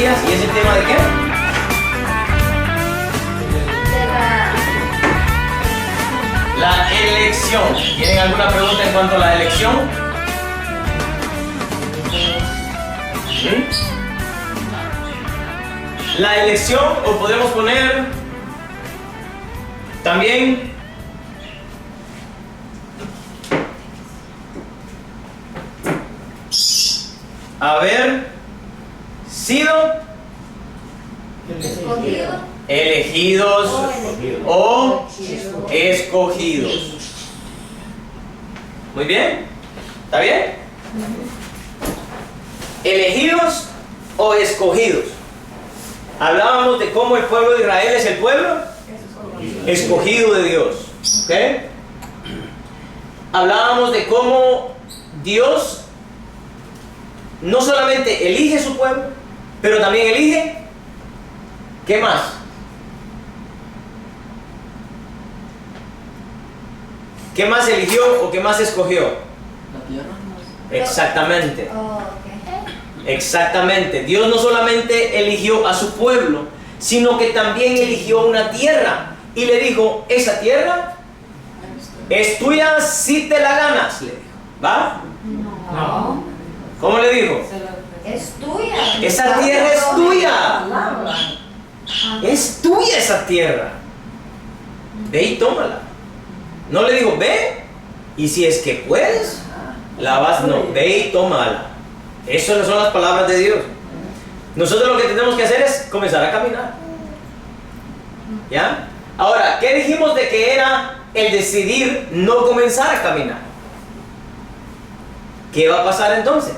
días. ¿Y es el tema de qué? La elección. ¿Tienen alguna pregunta en cuanto a la elección? La elección, o podemos poner también haber sido elegidos o escogidos. Muy bien, ¿está bien? Elegidos o escogidos. Hablábamos de cómo el pueblo de Israel es el pueblo escogido de Dios. ¿Ok? Hablábamos de cómo Dios no solamente elige su pueblo, pero también elige, ¿qué más? ¿Qué más eligió o qué más escogió? La tierra. Exactamente. Oh, okay. Exactamente. Dios no solamente eligió a su pueblo, sino que también eligió una tierra. Y le dijo, esa tierra es tuya si te la ganas, le dijo. ¿Va? No. ¿Cómo le dijo? Es tuya. Esa tierra es tuya. Es tuya esa tierra. Ve y tómala. No le digo, ve, y si es que puedes, la vas, no, ve y tómala. Esas son las palabras de Dios. Nosotros lo que tenemos que hacer es comenzar a caminar. ¿Ya? Ahora, ¿qué dijimos de que era el decidir no comenzar a caminar? ¿Qué va a pasar entonces?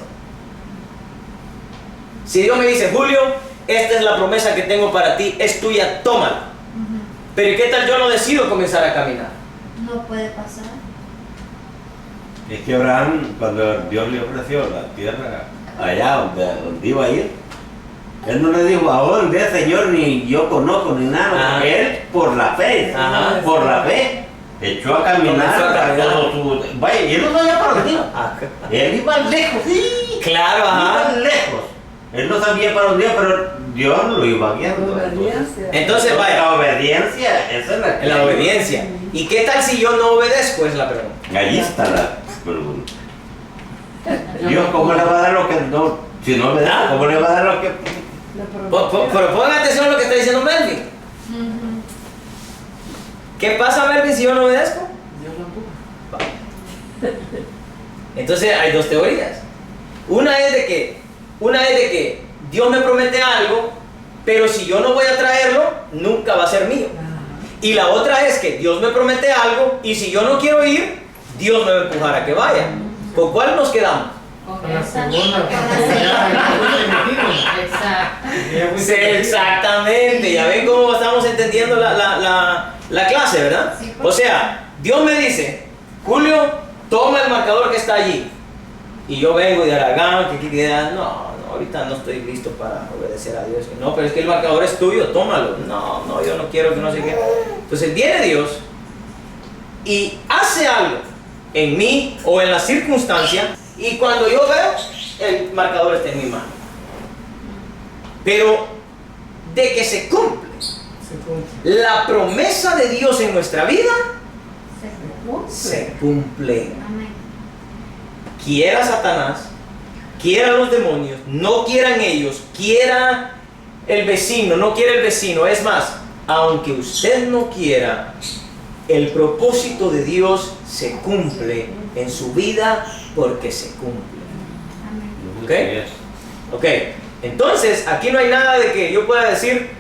Si Dios me dice, Julio, esta es la promesa que tengo para ti, es tuya, tómala. Pero ¿qué tal yo no decido comenzar a caminar? No puede pasar. Es que Abraham, cuando Dios le ofreció la tierra allá donde iba a ir, él no le dijo, ¿a dónde, Señor? Ni yo conozco ni nada. Porque él, por la fe, echó a caminar. Vaya, y él no sabía para dónde iba. Él iba lejos, sí. Claro, Iba lejos. Él no sabía para dónde iba, pero Dios lo iba guiando. Entonces, vaya. La obediencia, esa es la que... La obediencia. ¿Y qué tal si yo no obedezco? Es la pregunta. Allí está la pregunta. Dios, ¿cómo le va a dar lo que no? Si no obedece, ¿cómo le va a dar lo que...? Pero pongan atención a lo que está diciendo Melvin. ¿Qué pasa, Melvin, si yo no obedezco? Dios lo empuja. Entonces hay dos teorías. Una es de que Dios me promete algo, pero si yo no voy a traerlo, nunca va a ser mío. Y la otra es que Dios me promete algo y si yo no quiero ir, Dios me va a empujar a que vaya. ¿Con cuál nos quedamos? Con la segunda. Exacto. Sí, exactamente. Ya ven cómo estamos entendiendo la clase, ¿verdad? O sea, Dios me dice, Julio, toma el marcador que está allí. Y yo vengo de Aragán, que queda, no, ahorita no estoy listo para obedecer a Dios. No, pero es que el marcador es tuyo, tómalo. No, yo no quiero que no sé qué. Entonces viene Dios y hace algo en mí o en la circunstancia y cuando yo veo, el marcador está en mi mano. Pero de que se cumple la promesa de Dios en nuestra vida, se cumple. Quiera Satanás, quiera los demonios, no quieran ellos, quiera el vecino, no quiera el vecino. Es más, aunque usted no quiera, el propósito de Dios se cumple en su vida porque se cumple. ¿Ok? Entonces, aquí no hay nada de que yo pueda decir,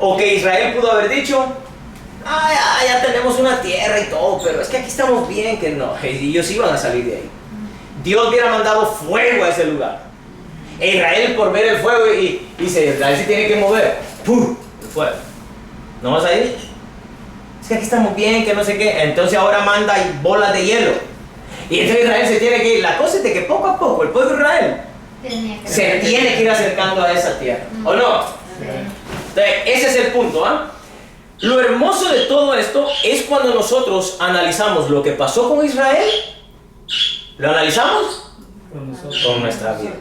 o que Israel pudo haber dicho, ya tenemos una tierra y todo, pero es que aquí estamos bien, que no. Ellos iban a salir de ahí. Dios hubiera mandado fuego a ese lugar. E Israel, por ver el fuego, y Israel se tiene que mover. ¡Pum! El fuego. ¿No vas a ir? Es que aquí estamos bien, que no sé qué. Entonces ahora manda bolas de hielo. Y entonces Israel se tiene que ir. La cosa es de que poco a poco el pueblo de Israel se tiene que ir acercando a esa tierra. ¿O no? Entonces, ese es el punto, ¿ah? Lo hermoso de todo esto es cuando nosotros analizamos lo que pasó con Israel. ¿Lo analizamos? Con nuestra vida.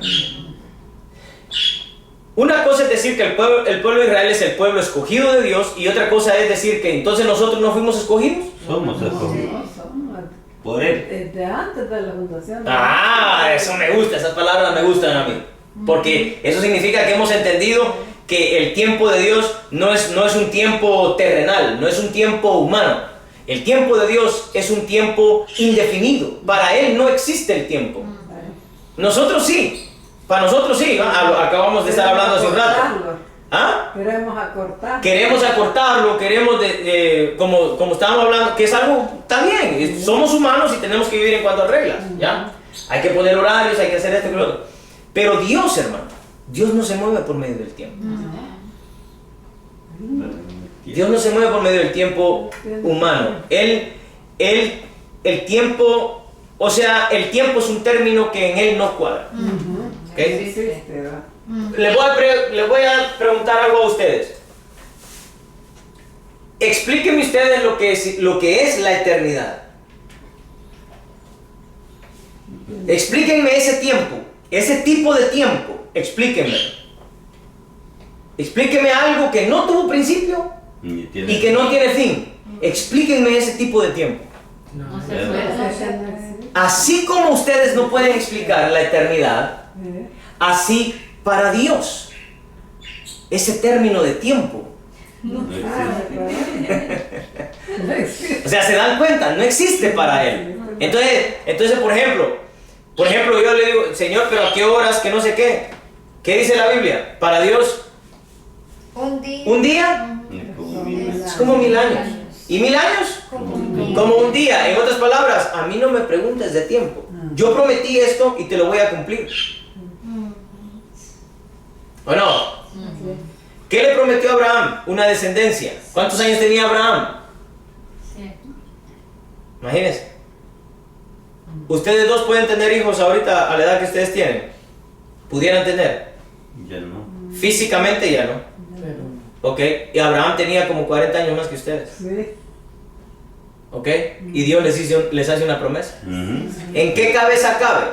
Una cosa es decir que el pueblo de Israel es el pueblo escogido de Dios, y otra cosa es decir que entonces nosotros no fuimos escogidos. Somos escogidos No, somos por Él. desde antes de la fundación. Eso me gusta, esas palabras me gustan a mí. Porque eso significa que hemos entendido que el tiempo de Dios no es un tiempo terrenal, no es un tiempo humano. El tiempo de Dios es un tiempo indefinido. Para Él no existe el tiempo. Nosotros sí. Para nosotros sí. Acabamos de estar hablando hace un rato. ¿Ah? Queremos acortar. Queremos acortarlo, queremos, como estábamos hablando, que es algo, está bien, somos humanos y tenemos que vivir en cuanto a reglas, ¿ya? Hay que poner horarios, hay que hacer esto y lo otro. Pero Dios, hermano, Dios no se mueve por medio del tiempo. Dios no se mueve por medio del tiempo humano. El tiempo, o sea, el tiempo es un término que en Él no cuadra. ¿Ok? Existe, ¿verdad? Les voy a preguntar algo a ustedes. Explíquenme ustedes lo que es la eternidad. Explíquenme ese tiempo, ese tipo de tiempo. Explíquenme. Explíquenme algo que no tuvo principio y que no tiene fin. Explíquenme ese tipo de tiempo. No, No se puede. Así como ustedes no pueden explicar la eternidad, así para Dios, ese término de tiempo. No existe. No existe. O sea, se dan cuenta, no existe para Él. Entonces por ejemplo, yo le digo, Señor, pero ¿a qué horas? Que no sé qué. ¿Qué dice la Biblia? Para Dios, Un día. un día es como 1000 años. ¿Y 1000 años? Como un día. Como un día. En otras palabras, a mí no me preguntes de tiempo. Yo prometí esto y te lo voy a cumplir. ¿O no? ¿Qué le prometió a Abraham? Una descendencia. ¿Cuántos años tenía Abraham? Sí. Imagínense. Ustedes dos pueden tener hijos ahorita a la edad que ustedes tienen. ¿Pudieran tener? Ya no. Físicamente ya no. pero ¿Ok? Y Abraham tenía como 40 años más que ustedes. Sí. ¿Ok? Y Dios les hace una promesa. Ujú. ¿En qué cabeza cabe?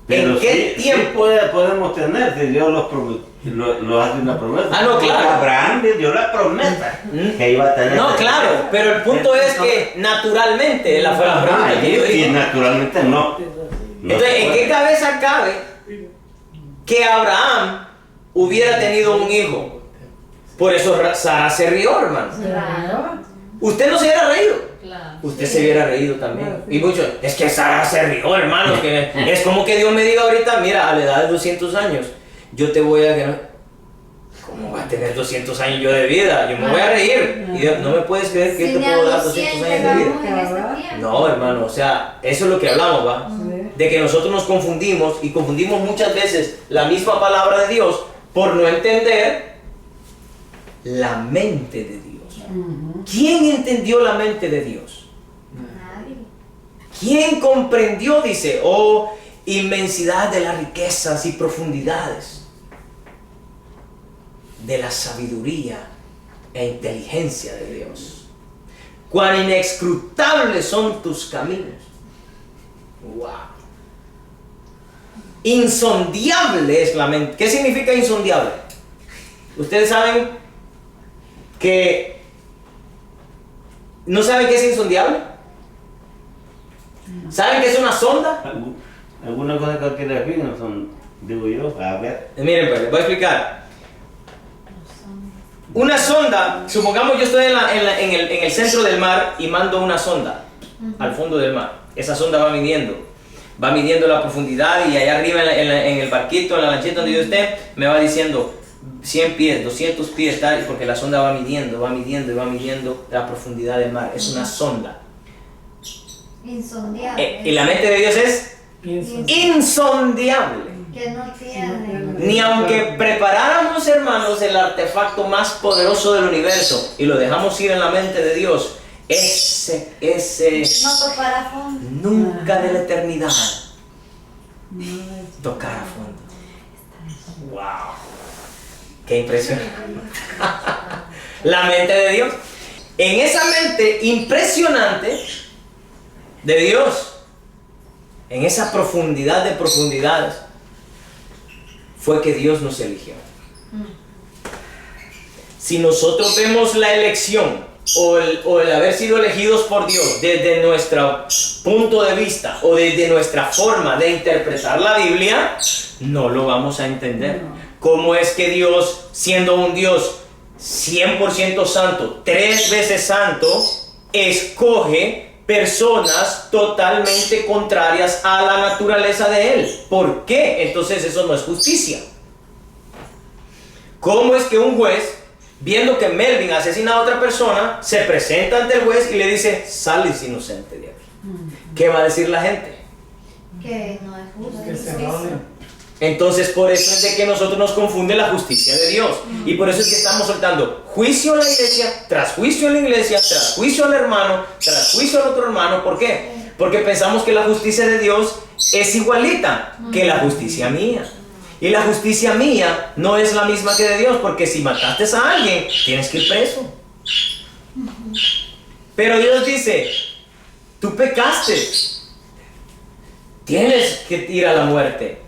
Pero ¿En qué sí, tiempo? sí podemos tener si Dios lo hace una promesa. Ah, no, claro. Abraham le dio la promesa ¿Mm? que iba a tener. No, claro, pero el punto es que naturalmente la fue la pregunta que yo y digo. naturalmente no. Entonces, ¿en qué cabeza cabe que Abraham hubiera tenido un hijo? Por eso Sara se rió, hermano. Claro. Usted no se hubiera reído. Claro. Usted se hubiera reído también. Y muchos, es que Sara se rió, hermano. Que es como que Dios me diga ahorita, mira, a la edad de 200 años, yo te voy a... ¿Cómo va a tener 200 años yo de vida? Yo me voy a reír. Y Dios, no me puedes creer que yo te puedo dar 200 años de vida. llegamos en este tiempo. No, hermano, o sea, eso es lo que hablamos, ¿va? Sí. De que nosotros nos confundimos y confundimos muchas veces la misma palabra de Dios por no entender la mente de Dios. ¿Quién entendió la mente de Dios? Nadie. ¿Quién comprendió? Dice, oh, inmensidad de las riquezas y profundidades de la sabiduría e inteligencia de Dios. Cuán inescrutables son tus caminos. Wow. Insondiable es la mente. ¿Qué significa insondiable? Ustedes saben que... ¿No saben qué es insondiable? ¿Saben qué es una sonda? Algunas cosas que tiene aquí no son, digo yo, a ver. Miren, pues les voy a explicar. Una sonda, supongamos yo estoy en el centro del mar y mando una sonda al fondo del mar. Esa sonda va midiendo la profundidad, y allá arriba en el barquito, en la lanchita donde yo esté, me va diciendo 100 pies, 200 pies, tal, porque la sonda va midiendo la profundidad del mar. Es una sonda. Insondiable. Y la mente de Dios es pienso. insondiable. Que no tiene. Ni aunque preparáramos, hermanos, el artefacto más poderoso del universo y lo dejamos ir en la mente de Dios, ese No tocará fondo. nunca de la eternidad tocará fondo. ¡Wow! ¡Qué impresionante! La mente de Dios. En esa mente impresionante de Dios, en esa profundidad de profundidades, fue que Dios nos eligió. Si nosotros vemos la elección o el haber sido elegidos por Dios desde nuestro punto de vista o desde nuestra forma de interpretar la Biblia, no lo vamos a entender. ¿Cómo es que Dios, siendo un Dios 100% santo, 3 veces santo, escoge personas totalmente contrarias a la naturaleza de Él? ¿Por qué? Entonces eso no es justicia. ¿Cómo es que un juez, viendo que Melvin ha asesinado a otra persona, se presenta ante el juez y le dice, sales inocente de aquí? ¿Qué va a decir la gente? Que no es justo. Que es erróneo. Entonces por eso es de que nosotros nos confunde la justicia de Dios. Y por eso es que estamos soltando juicio a la iglesia, tras juicio a la iglesia, tras juicio al hermano, tras juicio al otro hermano. ¿Por qué? Porque pensamos que la justicia de Dios es igualita que la justicia mía. Y la justicia mía no es la misma que de Dios, porque si mataste a alguien, tienes que ir preso. Pero Dios dice, tú pecaste, tienes que ir a la muerte.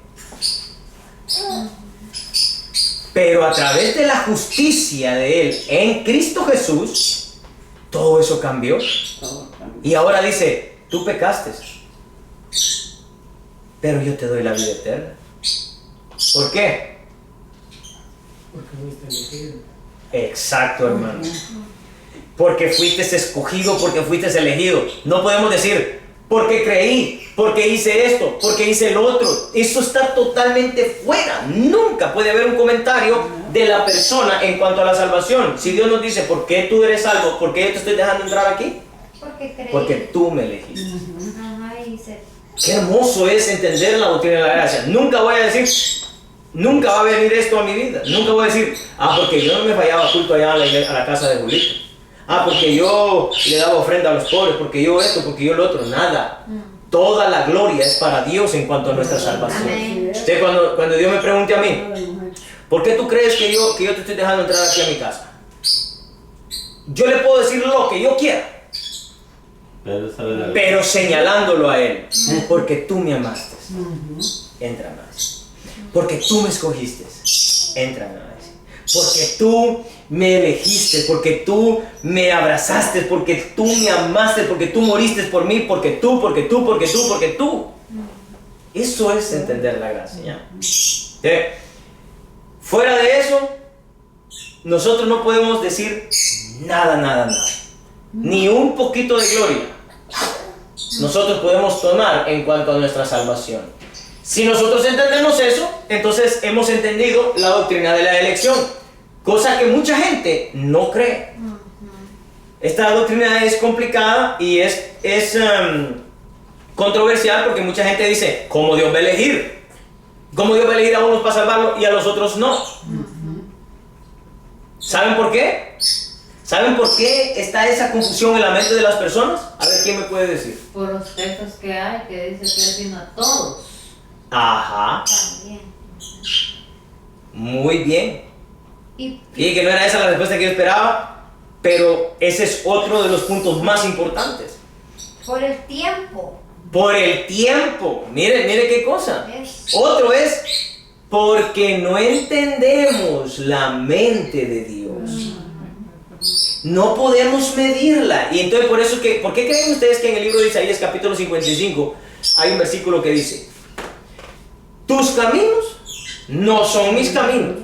Pero a través de la justicia de Él en Cristo Jesús, todo eso cambió. Y ahora dice, tú pecaste, pero yo te doy la vida eterna. ¿Por qué? Porque fuiste elegido. Exacto, hermano. Porque fuiste escogido, porque fuiste elegido. No podemos decir, porque creí, porque hice esto, porque hice el otro. Eso está totalmente fuera. Nunca puede haber un comentario de la persona en cuanto a la salvación. Si Dios nos dice, ¿por qué tú eres salvo? ¿Por qué yo te estoy dejando entrar aquí? Porque creí. Porque tú me elegiste. Ajá, y se... Qué hermoso es entender la doctrina de la gracia. Nunca voy a decir, nunca va a venir esto a mi vida. Nunca voy a decir, porque yo no me fallaba culto allá a la casa de Julito. Porque yo le daba ofrenda a los pobres, porque yo esto, porque yo lo otro. Nada. Toda la gloria es para Dios en cuanto a nuestra salvación. Amén. Entonces, cuando Dios me pregunte a mí, ¿por qué tú crees que yo te estoy dejando entrar aquí a mi casa? Yo le puedo decir lo que yo quiera, pero señalándolo a Él. Porque tú me amaste, entra más. Porque tú me escogiste, entra más. Porque tú me elegiste, porque tú me abrazaste, porque tú me amaste, porque tú moriste por mí, porque tú. Eso es entender la gracia. Fuera de eso, nosotros no podemos decir nada. Ni un poquito de gloria nosotros podemos tomar en cuanto a nuestra salvación. Si nosotros entendemos eso, entonces hemos entendido la doctrina de la elección, cosa que mucha gente no cree. Esta doctrina es complicada y es controversial, porque mucha gente dice, ¿cómo Dios va a elegir? ¿Cómo Dios va a elegir a unos para salvarlo y a los otros no? ¿Saben por qué? ¿Saben por qué está esa confusión en la mente de las personas? A ver, ¿quién me puede decir? Por los textos que hay, que dice que Él vino a todos. Ajá, También. muy bien. Y Y que no era esa la respuesta que yo esperaba, pero ese es otro de los puntos más importantes. por el tiempo. Por el tiempo. Mire qué cosa. Otro es porque no entendemos la mente de Dios. No podemos medirla. Y entonces por eso ¿por qué creen ustedes que en el libro de Isaías capítulo 55 hay un versículo que dice, tus caminos no son mis caminos,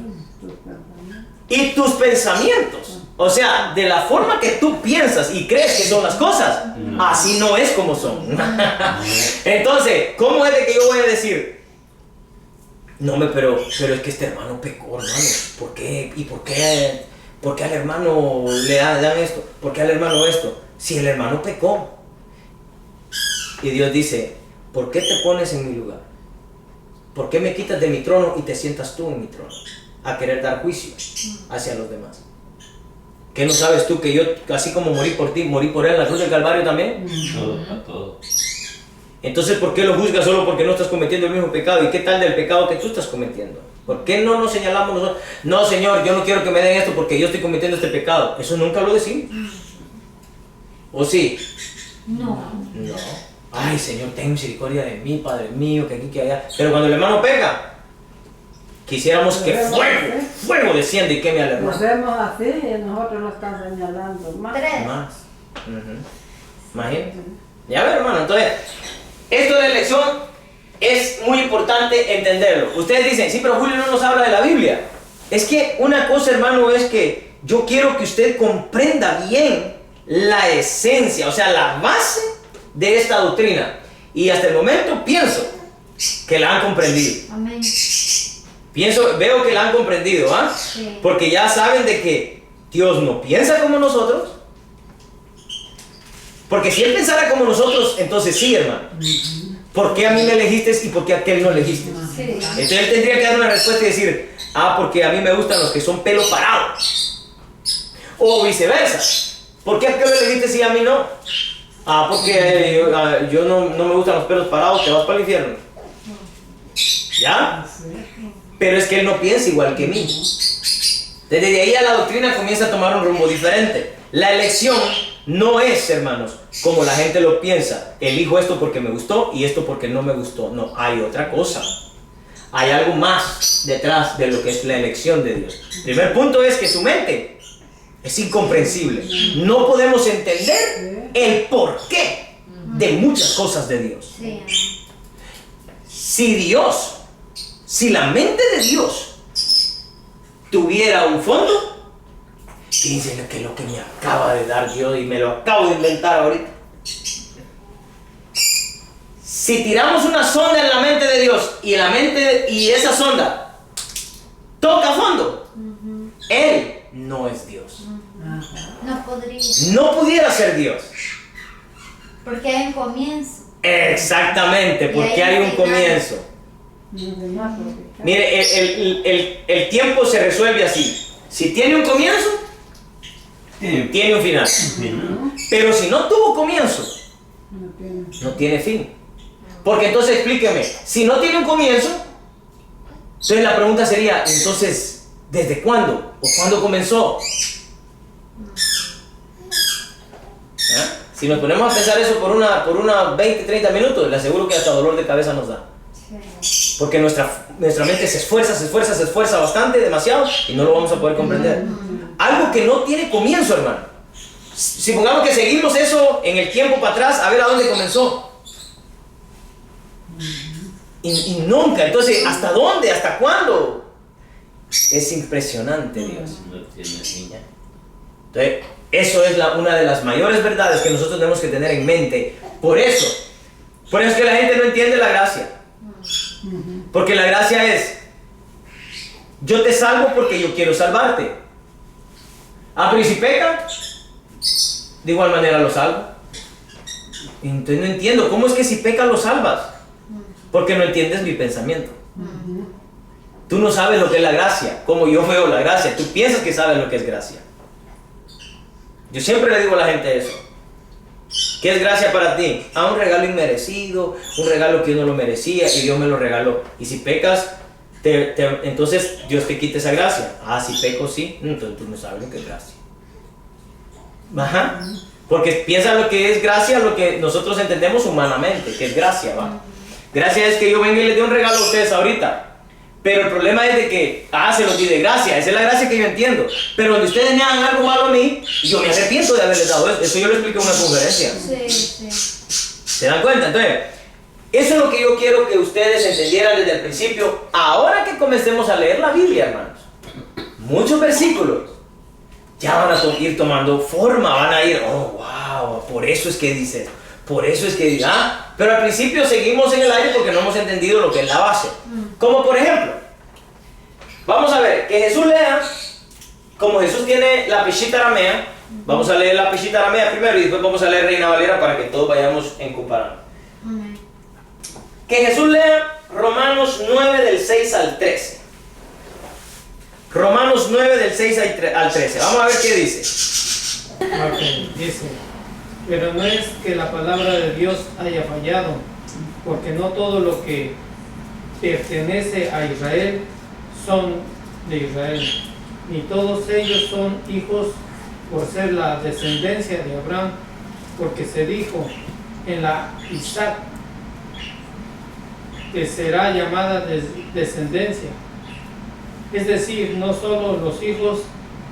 y tus pensamientos, o sea, de la forma que tú piensas y crees que son las cosas, así no es como son? Entonces, ¿cómo es de que yo voy a decir, no, pero es que este hermano pecó, hermano? ¿Por qué? ¿Y por qué? ¿Por qué al hermano le dan esto? ¿Por qué al hermano esto? Si el hermano pecó. Y Dios dice, ¿por qué te pones en mi lugar? ¿Por qué me quitas de mi trono y te sientas tú en mi trono? A querer dar juicio hacia los demás. ¿Qué no sabes tú que yo, así como morí por ti, morí por él en la cruz del Calvario también? Todo. Entonces, ¿por qué lo juzgas solo porque no estás cometiendo el mismo pecado? ¿Y qué tal del pecado que tú estás cometiendo? ¿Por qué no nos señalamos nosotros? No, Señor, yo no quiero que me den esto porque yo estoy cometiendo este pecado. Eso nunca lo decimos. ¿O sí? No. No. Ay, Señor, ten misericordia de mí, Padre mío, que aquí, que allá. Pero cuando el hermano peca, quisiéramos que fuego descienda y queme al Nos hermano. vemos así y nosotros nos están señalando más. 3. Más. Imagínate. Ya ver, hermano, entonces, esto de la elección es muy importante entenderlo. Ustedes dicen, sí, pero Julio no nos habla de la Biblia. Es que una cosa, hermano, es que yo quiero que usted comprenda bien la esencia, o sea, la base de esta doctrina. Y hasta el momento pienso que la han comprendido. Amén. Veo que la han comprendido, ¿ah? Sí. Porque ya saben de que Dios no piensa como nosotros. Porque si Él pensara como nosotros, entonces sí, hermano. ¿Por qué a mí me elegiste y por qué a aquel no elegiste? Sí. Entonces Él tendría que dar una respuesta y decir, porque a mí me gustan los que son pelo parado. O viceversa. ¿Por qué a aquel lo elegiste y a mí no? Porque yo no me gustan los pelos parados, te vas para el infierno. ¿Ya? Pero es que Él no piensa igual que mí. Desde ahí a la doctrina comienza a tomar un rumbo diferente. La elección no es, hermanos, como la gente lo piensa. Elijo esto porque me gustó y esto porque no me gustó. No, hay otra cosa. Hay algo más detrás de lo que es la elección de Dios. El primer punto es que su mente es incomprensible. No podemos entender el porqué de muchas cosas de Dios. Sí. Si la mente de Dios tuviera un fondo, fíjense que lo que me acaba de dar Dios y me lo acabo de inventar ahorita. Si tiramos una sonda en la mente de Dios y esa sonda toca fondo, Él no es Dios. No podría. No pudiera ser Dios. Porque hay un comienzo. Exactamente, porque hay un comienzo. Mire, el tiempo se resuelve así. Si tiene un comienzo, tiene un final. Pero si no tuvo comienzo, no tiene fin. Porque entonces explíqueme, si no tiene un comienzo, entonces la pregunta sería, entonces, ¿desde cuándo? ¿O cuándo comenzó? ¿Ah? Si nos ponemos a pensar eso por una 20, 30 minutos, le aseguro que hasta dolor de cabeza nos da. Sí. Porque nuestra mente se esfuerza bastante, demasiado, y no lo vamos a poder comprender. Algo que no tiene comienzo, hermano. Si pongamos que seguimos eso en el tiempo para atrás, a ver a dónde comenzó. Y nunca, entonces, ¿hasta dónde? ¿Hasta cuándo? Es impresionante, Dios. Entonces, eso es una de las mayores verdades que nosotros tenemos que tener en mente. Por eso es que la gente no entiende la gracia. Porque la gracia es, yo te salvo porque yo quiero salvarte. Pero si peca, de igual manera lo salvo. Entonces no entiendo, ¿cómo es que si peca lo salvas? Porque no entiendes mi pensamiento. Tú no sabes lo que es la gracia, como yo veo la gracia. Tú piensas que sabes lo que es gracia. Yo siempre le digo a la gente eso. ¿Qué es gracia para ti? Un regalo inmerecido, un regalo que yo no lo merecía y Dios me lo regaló. Y si pecas, entonces Dios te quita esa gracia. Si peco, sí, entonces tú no sabes lo que es gracia. Porque piensa lo que es gracia, lo que nosotros entendemos humanamente, que es gracia, ¿va? Gracia es que yo venga y les dé un regalo a ustedes ahorita. Pero el problema es de que, se los di de gracia, esa es la gracia que yo entiendo. Pero donde ustedes me hagan algo malo a mí, yo me arrepiento de haberles dado eso. Eso yo lo expliqué en una conferencia. Sí. ¿Se dan cuenta? Entonces, eso es lo que yo quiero que ustedes entendieran desde el principio. Ahora que comencemos a leer la Biblia, hermanos, muchos versículos ya van a ir tomando forma, van a ir, wow, por eso es que dice, por eso es que dice, pero al principio seguimos en el aire porque no hemos entendido lo que es la base. Como por ejemplo, vamos a ver, que Jesús lea, como Jesús tiene la Peshitta aramea, vamos a leer la Peshitta aramea primero y después vamos a leer Reina Valera para que todos vayamos en comparando. Que Jesús lea Romanos 9 del 6 al 13. Romanos 9 del 6 al 13. Vamos a ver qué dice. Ok, dice, pero no es que la palabra de Dios haya fallado, porque no todo lo que pertenece a Israel son de Israel, ni todos ellos son hijos por ser la descendencia de Abraham, porque se dijo en la Isaac que será llamada descendencia. Es decir, no solo los hijos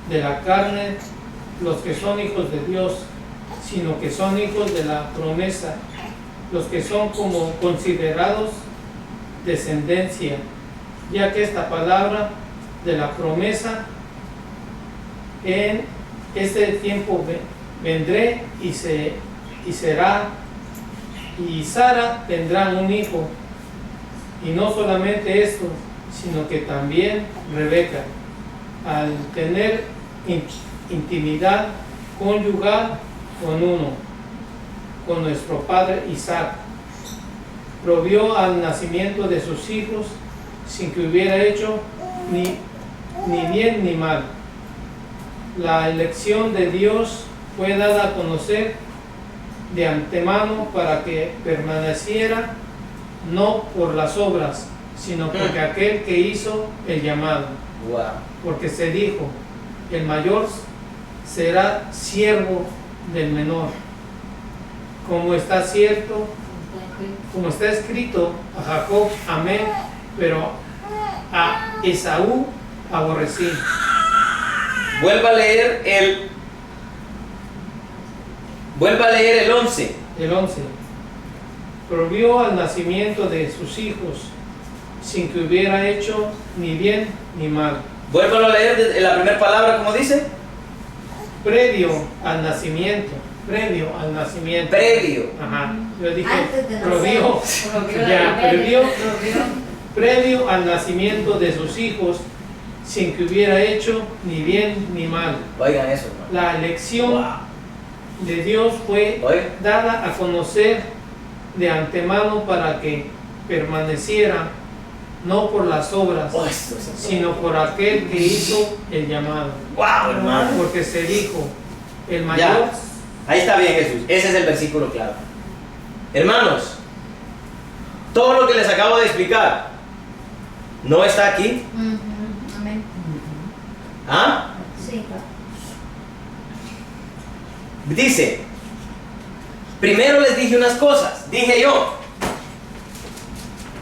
de la carne, los que son hijos de Dios, sino que son hijos de la promesa, los que son como considerados descendencia, ya que esta palabra de la promesa en este tiempo vendré y será, y Sara tendrá un hijo, y no solamente esto, sino que también Rebeca, al tener intimidad conyugal con nuestro padre Isaac, provió al nacimiento de sus hijos sin que hubiera hecho ni bien ni mal. La elección de Dios fue dada a conocer de antemano para que permaneciera no por las obras, sino porque aquel que hizo el llamado. Wow. Porque se dijo, el mayor será siervo del menor. Como está cierto, como está escrito, a Jacob amé, pero a Esaú aborrecí. Vuelva a leer el 11. El 11. Provió al nacimiento de sus hijos sin que hubiera hecho ni bien ni mal. Vuélvalo a leer la primera palabra, ¿cómo dice? Previo al nacimiento. Previo al nacimiento. Previo. Ajá. Yo dije, Antes de nacer. provió. Provió Ya, la previó. provió. Previo al nacimiento de sus hijos sin que hubiera hecho ni bien ni mal. Oigan eso, hermano. La elección Wow. de Dios fue Oigan. dada a conocer de antemano para que permaneciera no por las obras, Oh, esto es así. sino por aquel que hizo el llamado. Wow, hermano. Porque se dijo, el Ya. mayor, Ahí está bien, Jesús. Ese es el versículo claro. Hermanos, todo lo que les acabo de explicar no está aquí. Ujú, amén. ¿Ah? Sí. Dice, primero les dije unas cosas. Dije yo,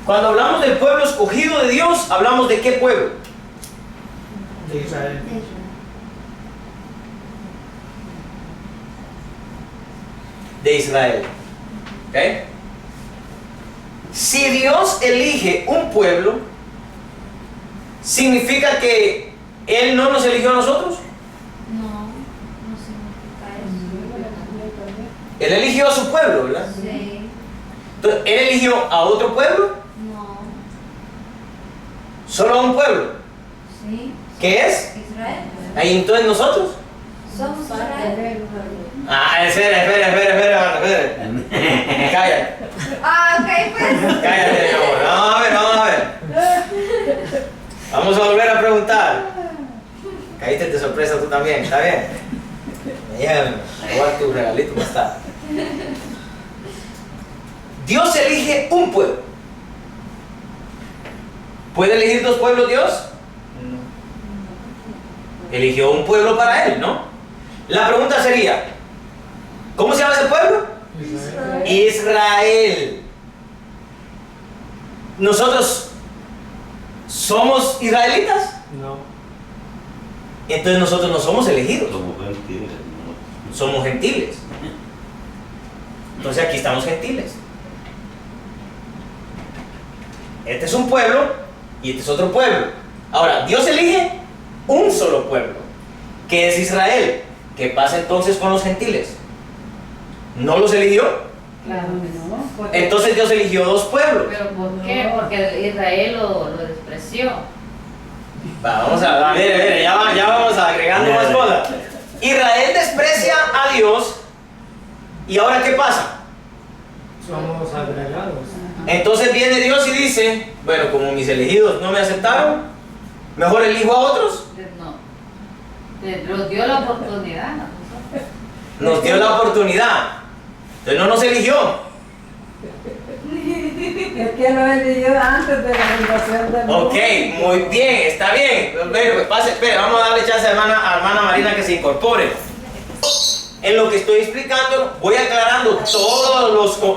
cuando hablamos del pueblo escogido de Dios, hablamos de qué pueblo. de Israel. De Israel. ¿Ok? Si Dios elige un pueblo, ¿significa que Él no nos eligió a nosotros? No, no significa eso. Él eligió a su pueblo, ¿verdad? Sí. Entonces, ¿Él eligió a otro pueblo? No. ¿Solo a un pueblo? Sí. ¿Qué es? Israel. Ahí entonces nosotros. Somos Israel. Ah, espera. Cállate. Ah, ok, pues. Cállate, mi amor. Vamos a ver. Vamos a volver a preguntar. Caíste de sorpresa tú también, ¿está bien? Llévame, igual tu regalito más tarde. Dios elige un pueblo. ¿Puede elegir dos pueblos Dios? No. Eligió un pueblo para Él, ¿no? La pregunta sería, ¿cómo se llama ese pueblo? Israel. Israel. ¿Nosotros somos israelitas? No. Entonces nosotros no somos elegidos, Como gentiles, ¿no? somos gentiles. Entonces aquí estamos gentiles. Este es un pueblo y este es otro pueblo. Ahora, Dios elige un solo pueblo, que es Israel. ¿Qué pasa entonces con los gentiles? ¿No los eligió? Claro que no. Porque- Entonces Dios eligió dos pueblos. ¿Pero por qué? Porque Israel lo despreció. Vamos a ver, mire, ya vamos agregando más cosas. Israel desprecia a Dios y ahora ¿qué pasa? Somos agregados. Entonces viene Dios y dice, bueno, como mis elegidos no me aceptaron, mejor elijo a otros. No. Nos dio la oportunidad. Nos dio la oportunidad. Entonces no nos eligió. Es que lo eligió antes de la fundación del mundo. Ok, muy bien, está bien. Espera, vamos a darle chance a hermana Marina que se incorpore. En lo que estoy explicando, voy aclarando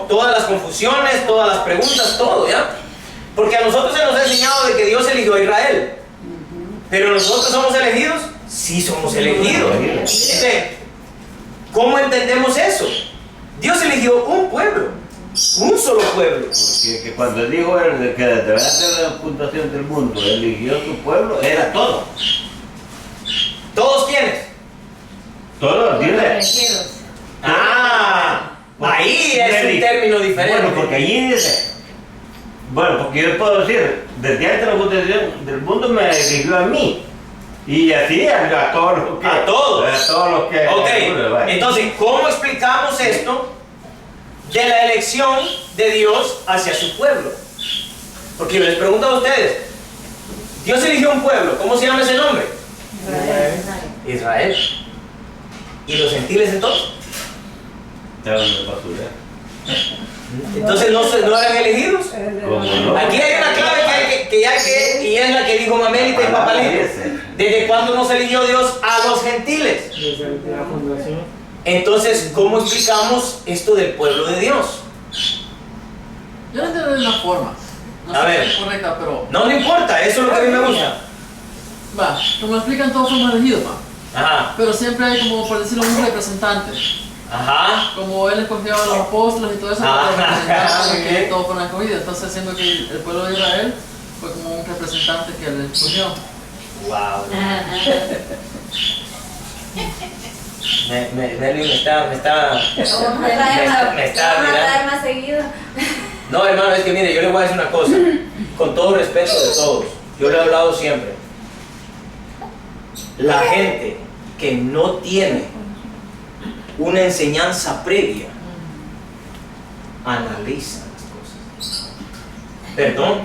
todas las confusiones, todas las preguntas, todo, ¿ya? Porque a nosotros se nos ha enseñado de que Dios eligió a Israel. Pero nosotros somos elegidos, sí somos elegidos. Entonces, ¿cómo entendemos eso? Dios eligió un pueblo, un solo pueblo. Porque que cuando dijo él que desde la fundación del mundo eligió su pueblo, era todo. ¿Todos quiénes? Todos, Los dile. elegidos. Ah, ahí es un término diferente. Bueno, porque allí dice, bueno, porque yo puedo decir, desde antes de la fundación del mundo me eligió a mí. Y así a todos los que... A todos. A todos los que... Ok, entonces, ¿cómo explicamos esto de la elección de Dios hacia su pueblo? Porque yo les pregunto a ustedes, Dios eligió un pueblo, ¿cómo se llama ese nombre? Israel. ¿Y los gentiles entonces? Entonces no eran elegidos. ¿Cómo no? Aquí hay una clave y es la que dijo Mamélita y Papalito. ¿Desde cuándo nos eligió Dios a los gentiles? Desde la fundación. Entonces, ¿cómo explicamos esto del pueblo de Dios? Yo lo entiendo de una forma. No A sé ver. si es correcta, pero. No importa, eso es lo que a mí me gusta. Va, como explican, todos somos elegidos, va. Ajá, Pero siempre hay, como por decirlo, un representante. ajá. Como él escogió a los apóstoles y todo eso, Ah, para representar muy que bien. todos fueron escogidos. Entonces, siendo que el pueblo de Israel fue como un representante que él escogió. Wow. Nelly me está Vamos a traer me está vamos a mirando. traer más seguido. No, hermano, es que mire, yo le voy a decir una cosa, con todo respeto de todos, yo le he hablado siempre. La gente que no tiene una enseñanza previa analiza las cosas. Perdón,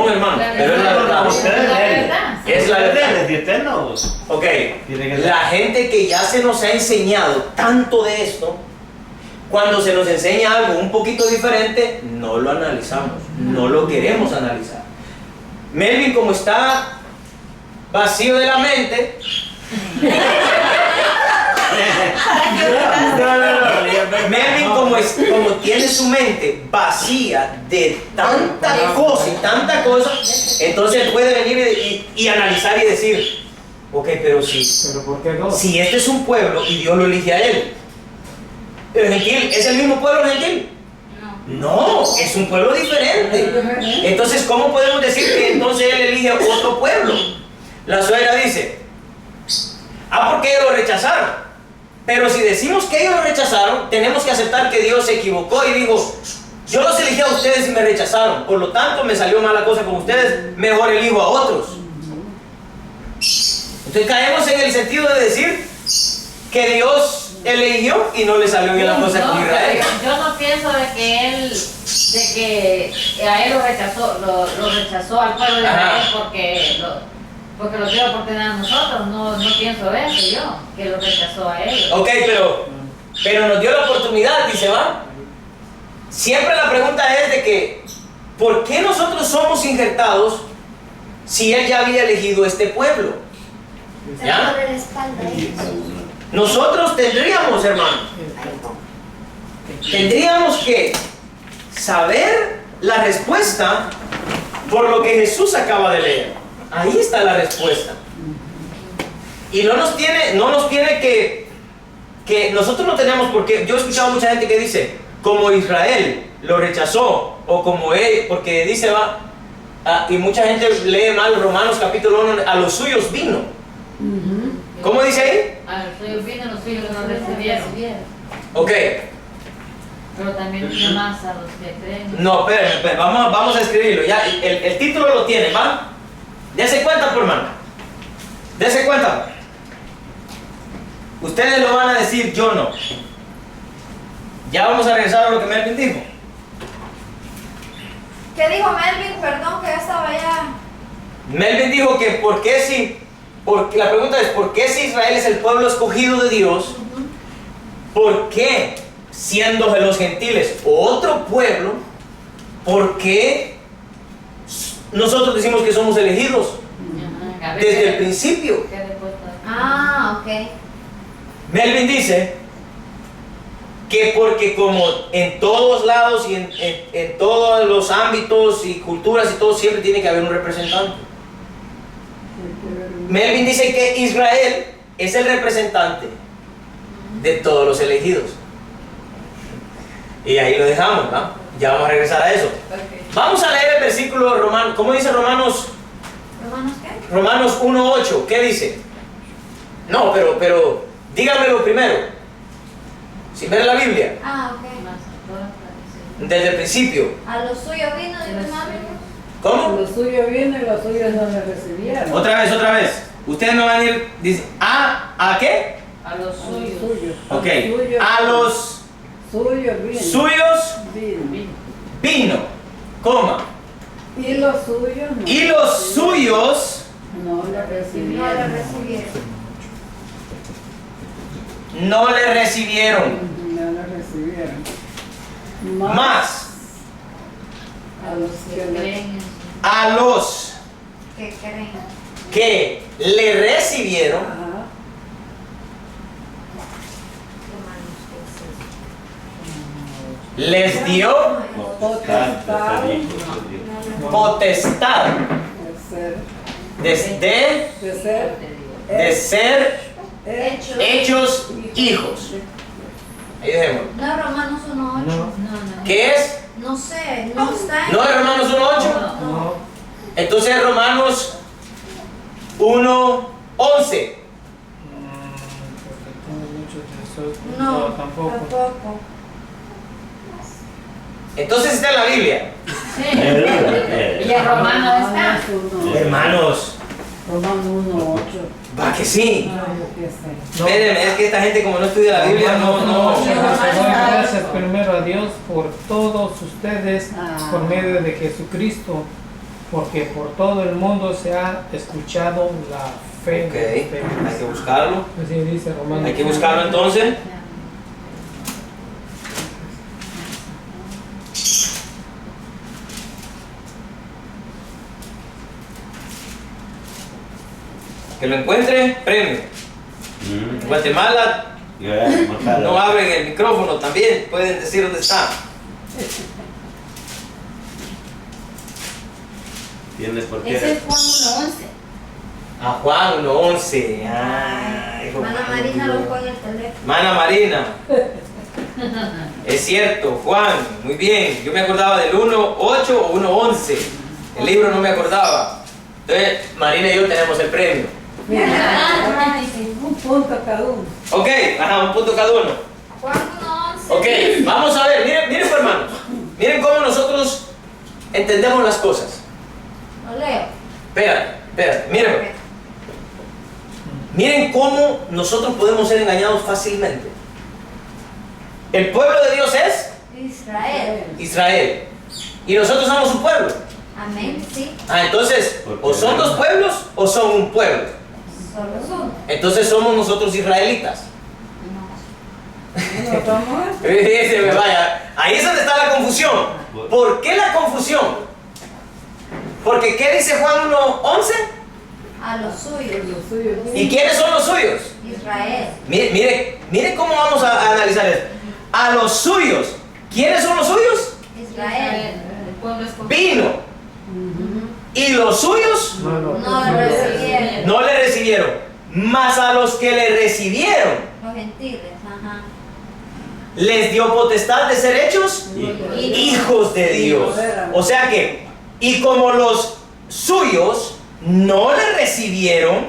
hermano, pero es la verdad. Es la verdad. Si usted no... Ok, Tiene que ser. la gente que ya se nos ha enseñado tanto de esto, cuando se nos enseña algo un poquito diferente, no lo analizamos, no lo queremos analizar. Melvin, como está vacío de la mente, Melvin, como tiene su mente vacía de tanta cosa, entonces puede venir y analizar y decir, ok, pero ¿Pero por qué no? si este es un pueblo y Dios lo elige a él, ¿el gentil es el mismo pueblo gentil? No, es un pueblo diferente. Entonces, ¿cómo podemos decir que entonces él elige otro pueblo? La suegra dice, porque ellos lo rechazaron. Pero si decimos que ellos lo rechazaron, tenemos que aceptar que Dios se equivocó y dijo, yo los elegí a ustedes y me rechazaron, por lo tanto me salió mala cosa con ustedes, mejor elijo a otros. Entonces caemos en el sentido de decir que Dios eligió y no le salió bien la cosa con Israel. Yo no pienso de que a él lo rechazó al pueblo de Israel porque lo dio oportunidad a nosotros. No pienso eso yo, que lo rechazó a ellos. Ok, pero nos dio la oportunidad, dice, ¿va? Siempre la pregunta es de que, ¿por qué nosotros somos injertados si Él ya había elegido este pueblo? Se ¿Ya? abre la espalda ahí. Nosotros tendríamos, hermano, tendríamos que saber la respuesta por lo que Jesús acaba de leer. Ahí está la respuesta. Y no nos tiene que nosotros no tenemos por qué. Yo he escuchado mucha gente que dice, como Israel lo rechazó, o como él, porque dice, y mucha gente lee mal Romanos capítulo 1, a los suyos vino. ¿Cómo dice ahí? A los suyos vino, los suyos no recibieron. Ok. Pero también vino más a los que creen. No, espérenme, vamos a escribirlo. Ya, el título lo tiene, ¿va? Dese cuenta, por hermano. Dese cuenta. Ustedes lo van a decir, yo no. Ya vamos a regresar a lo que Melvin dijo. ¿Qué dijo Melvin? Perdón, que ya estaba allá. Melvin dijo que la pregunta es, ¿por qué si Israel es el pueblo escogido de Dios? ¿Por qué siendo los gentiles otro pueblo? ¿Por qué nosotros decimos que somos elegidos Ajá. desde el principio? ¿Qué respuesta? Ah, ok. Melvin dice que porque como en todos lados y en todos los ámbitos y culturas y todo siempre tiene que haber un representante. Melvin dice que Israel es el representante de todos los elegidos. Y ahí lo dejamos, ¿no? Ya vamos a regresar a eso. Vamos a leer el versículo romano. ¿Cómo dice Romanos? ¿Romanos qué? Romanos 1:8. ¿Qué dice? No, pero díganmelo primero. Sin ver la Biblia. Ah, ok. Desde el principio. A lo suyo vino de tu madre. ¿Cómo? Lo suyo vino y los suyos no le recibieron. Otra vez. Ustedes me van a ir. Dice, ¿a qué? A los suyos. Suyos. Ok. Suyos. A los Suyos vino. suyos Vino. vino. Coma. Y los suyos no. Y los suyos no le No recibieron. lo recibieron. no le recibieron. No le recibieron. Más a los que le Creen en a los ¿Qué creen? que le recibieron, Ajá. les dio Potestad potestad de ser de ser Hechos. hechos hijos. Ahí dejémoslo. No es Romanos 1.8. No. ¿Qué es? No sé, no está en. ¿No es Romanos 1:8? No. Entonces es Romanos 1:11. Porque tengo muchos de esos. No, tampoco. tampoco. Entonces está en la Biblia. Y en Romanos está. Hermanos, Romanos 1.8. va que sí. No, yo qué sé. Espérenme, es que esta gente como no estudia la Biblia, no. Doy gracias primero a Dios por todos ustedes por medio de Jesucristo, porque por todo el mundo se ha escuchado la fe. Ok, de ustedes. hay que buscarlo. Así dice Romanos. Hay que buscarlo entonces. Que lo encuentre, premio. En Guatemala no abren el micrófono también, pueden decir dónde está. ¿Tienes por Ese qué? es Juan 1.11. A Juan 1:11. Ay, Hermana Marina lo pone en el teléfono. Hermana Marina. Es cierto, Juan, muy bien. Yo me acordaba del 1:8 o 1:11. El libro no me acordaba. Entonces, Marina y yo tenemos el premio. Un punto cada uno. Ok, ajá, un punto cada uno. Juan 1.11. Ok, vamos a ver, miren pues, hermanos. Miren cómo nosotros entendemos las cosas. Lo leo. Espérate, miren. Miren cómo nosotros podemos ser engañados fácilmente. El pueblo de Dios es Israel. Israel. Y nosotros somos su pueblo. Amén, sí. Ah, entonces, o son dos pueblos o son un pueblo. Solo es uno. Entonces somos nosotros israelitas. No, vamos. Se me vaya. Ahí es donde está la confusión. ¿Por qué la confusión? Porque ¿qué dice Juan 1:11? A los suyos. Los suyos ¿Y quiénes son los suyos? Israel. Mire cómo vamos a analizar esto. A los suyos. ¿Quiénes son los suyos? Israel. El pueblo escogido. Vino. Y los suyos No, no. No lo recibieron. no le recibieron. Mas a los que le recibieron Los gentiles. Ajá. les dio potestad de ser hechos hijos de Dios. O sea que, y como los suyos no le recibieron,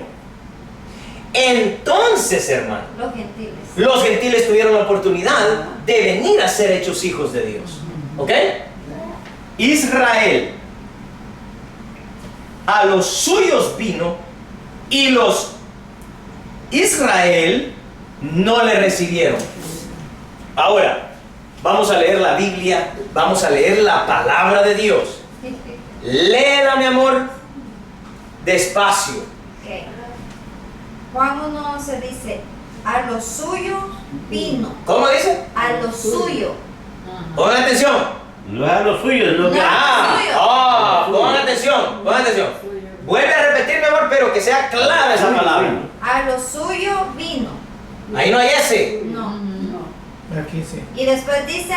entonces, hermano, Los gentiles. los gentiles tuvieron la oportunidad de venir a ser hechos hijos de Dios. ¿Ok? Israel a los suyos vino y los Israel no le recibieron. Ahora, vamos a leer la Biblia, vamos a leer la palabra de Dios. Léela, mi amor, despacio. Ok. Juan 1.11 dice, a lo suyo vino. ¿Cómo dice? A lo suyo. Pongan atención. No es a los suyos, no que. Pongan atención, pongan atención. Vuelve a repetir, mi amor, pero que sea clara esa palabra. A lo suyo vino. Ahí no hay ese. No. Aquí sí. Y después dice,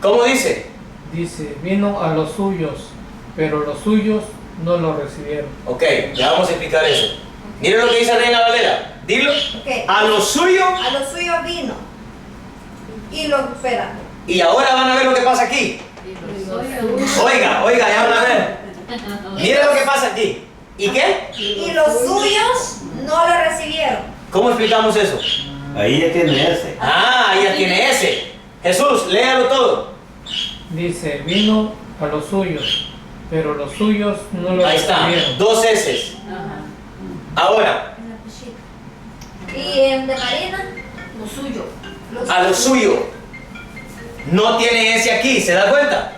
¿Cómo dice? Dice, vino a los suyos, pero los suyos no lo recibieron. Ok, ya vamos a explicar eso. Miren lo que dice Reina Valera. Dilo. Ok. A lo suyo. A lo suyo vino. Y lo espera. Y ahora van a ver lo que pasa aquí. Oiga, ya van a ver. Miren lo que pasa aquí. ¿Y qué? Y los suyos no le recibieron. ¿Cómo explicamos eso? Ahí ya tiene ese. Ah, ya tiene ese. Jesús, léalo todo. Dice, vino a los suyos, pero los suyos no lo Ahí está, recibieron. 2 S. Ahora, Y en de Marina, lo suyo. a lo suyo. No tiene S aquí, ¿se da cuenta?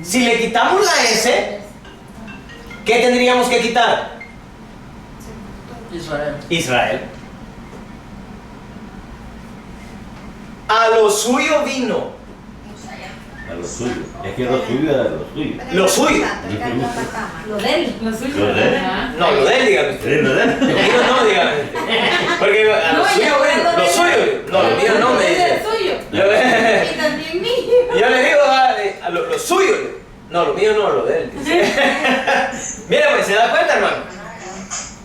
Si le quitamos la S, ¿qué tendríamos que quitar? Israel. Israel. A lo suyo vino. A lo suyo. Es que lo suyo era lo suyo. Lo suyo. Lo de él. Lo suyo. Lo de él. No, lo de él, dígame usted. Sí, lo de él. Lo mío no, dígame usted. Porque a lo No, suyo, ya bueno, lo suyo. No, lo mío no me Es dice. el suyo. Yo, Y también mío. yo le digo a lo suyo. No, lo mío no, lo de él. Mira, pues, ¿se da cuenta, hermano?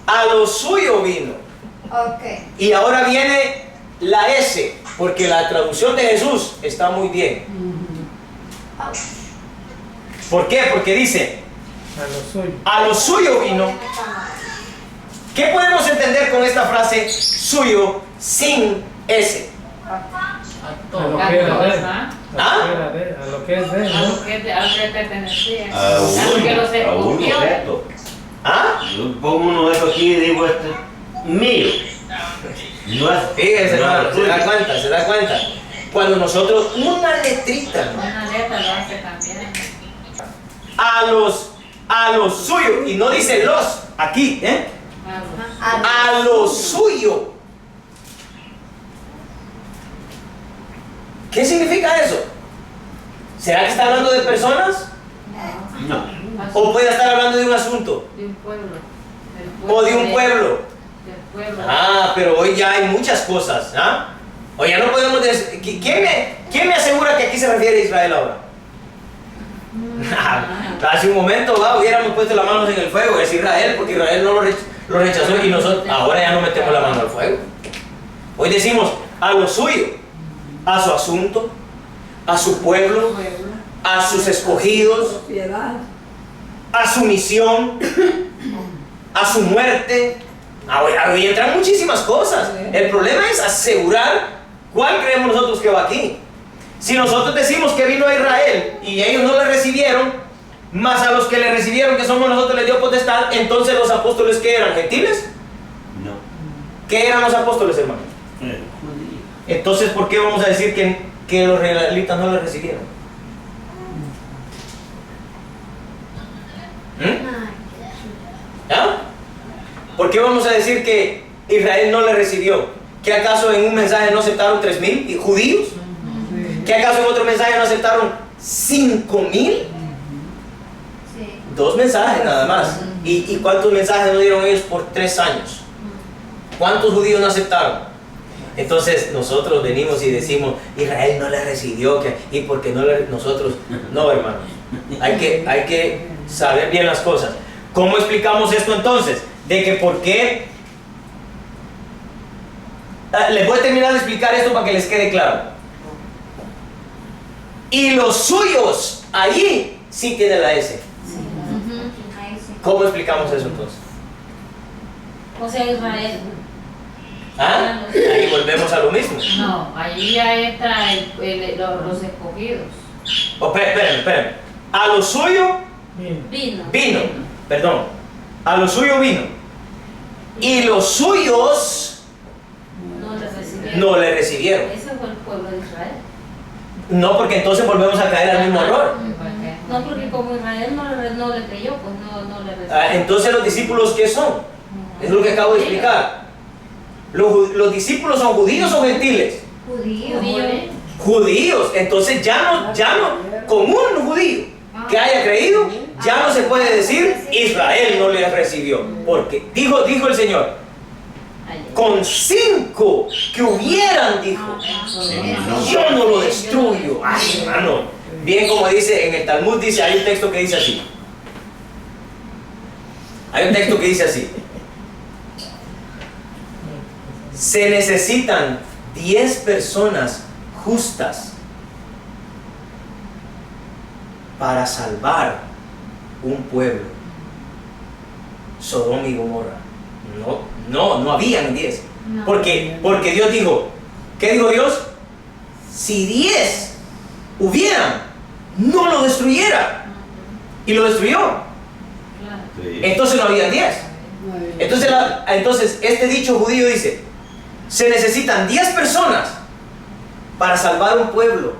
A lo suyo vino. Ok. Y ahora viene la S, porque la traducción de Jesús está muy bien. ¿Por qué? Porque dice, A lo suyo. a lo suyo vino. ¿Qué podemos entender con esta frase suyo sin S? A A todo. lo que era de él. ¿Ah? A lo que es de él, A ¿no? lo que pertenecía. A lo que los uno escogió. objeto. ¿Ah? Yo pongo uno de estos aquí y digo este mío. No es. Fíjense, no es hermano, tuyo. se da cuenta. Cuando nosotros, una letrita, ¿no? Una letra lo hace también. a los suyos, y no dice los, aquí, ¿eh? A lo suyo. ¿Qué significa eso? ¿Será que está hablando de personas? No. ¿O puede estar hablando de un asunto? De un pueblo. ¿O de un pueblo? Del pueblo. Ah, pero hoy ya hay muchas cosas, ¿ah? Hoy ya no podemos decir... ¿Quién me asegura que aquí se refiere a Israel ahora? Hace un momento, hubiéramos puesto las manos en el fuego, es Israel, porque Israel no lo rechazó y nosotros ahora ya no metemos la mano al fuego. Hoy decimos a lo suyo, a su asunto, a su pueblo, a sus escogidos, Propiedad. a su misión, a su muerte. Ahí entran muchísimas cosas. El problema es asegurar cuál creemos nosotros que va aquí. Si nosotros decimos que vino a Israel y ellos no le recibieron, más a los que le recibieron, que somos nosotros, les dio potestad, entonces los apóstoles, ¿qué eran? ¿Gentiles? No. ¿Qué eran los apóstoles, hermano? Judío. Entonces, ¿por qué vamos a decir que los israelitas no le recibieron? ¿Ah? ¿Por qué vamos a decir que Israel no le recibió? ¿Que acaso en un mensaje no aceptaron 3,000 judíos? ¿Que acaso en otro mensaje no aceptaron 5,000? Sí. 2 mensajes nada más. ¿Y cuántos mensajes no dieron ellos por 3 años? ¿Cuántos judíos no aceptaron? Entonces nosotros venimos y decimos, Israel no le recibió, ¿y por qué no nosotros? No, hermanos. Hay que saber bien las cosas. ¿Cómo explicamos esto entonces? De que por qué... les voy a terminar de explicar esto para que les quede claro. Y los suyos, allí sí tiene la S. Ahí sí. ¿Cómo explicamos eso entonces? O sea, Israel. ¿Ah? Ahí volvemos a lo mismo. No, allí ya está los escogidos. Oh, espérenme. A lo suyo vino. Perdón. A lo suyo vino. Y los suyos No les recibieron. no le recibieron. Ese fue el pueblo de Israel. No, porque entonces volvemos a caer al mismo error. No, porque como Israel no le creyó, pues no le recibió. Entonces los discípulos, ¿qué son? Es lo que acabo de explicar. ¿Los discípulos son judíos o gentiles? Judío. Judíos. Entonces ya no, con un judío que haya creído, ya no se puede decir Israel no le recibió. Porque dijo el Señor, con 5 que hubieran, dijo, yo no lo destruyo. Ay, hermano. Bien, como dice en el Talmud, hay un texto que dice así: Hay un texto que dice así: se necesitan 10 personas justas para salvar un pueblo. Sodoma y Gomorra. No habían 10. No. Porque Dios dijo, ¿qué dijo Dios? Si 10 hubieran, no lo destruyera. Y lo destruyó. Claro. Sí. Entonces no habían 10. Entonces este dicho judío dice, se necesitan 10 personas para salvar un pueblo,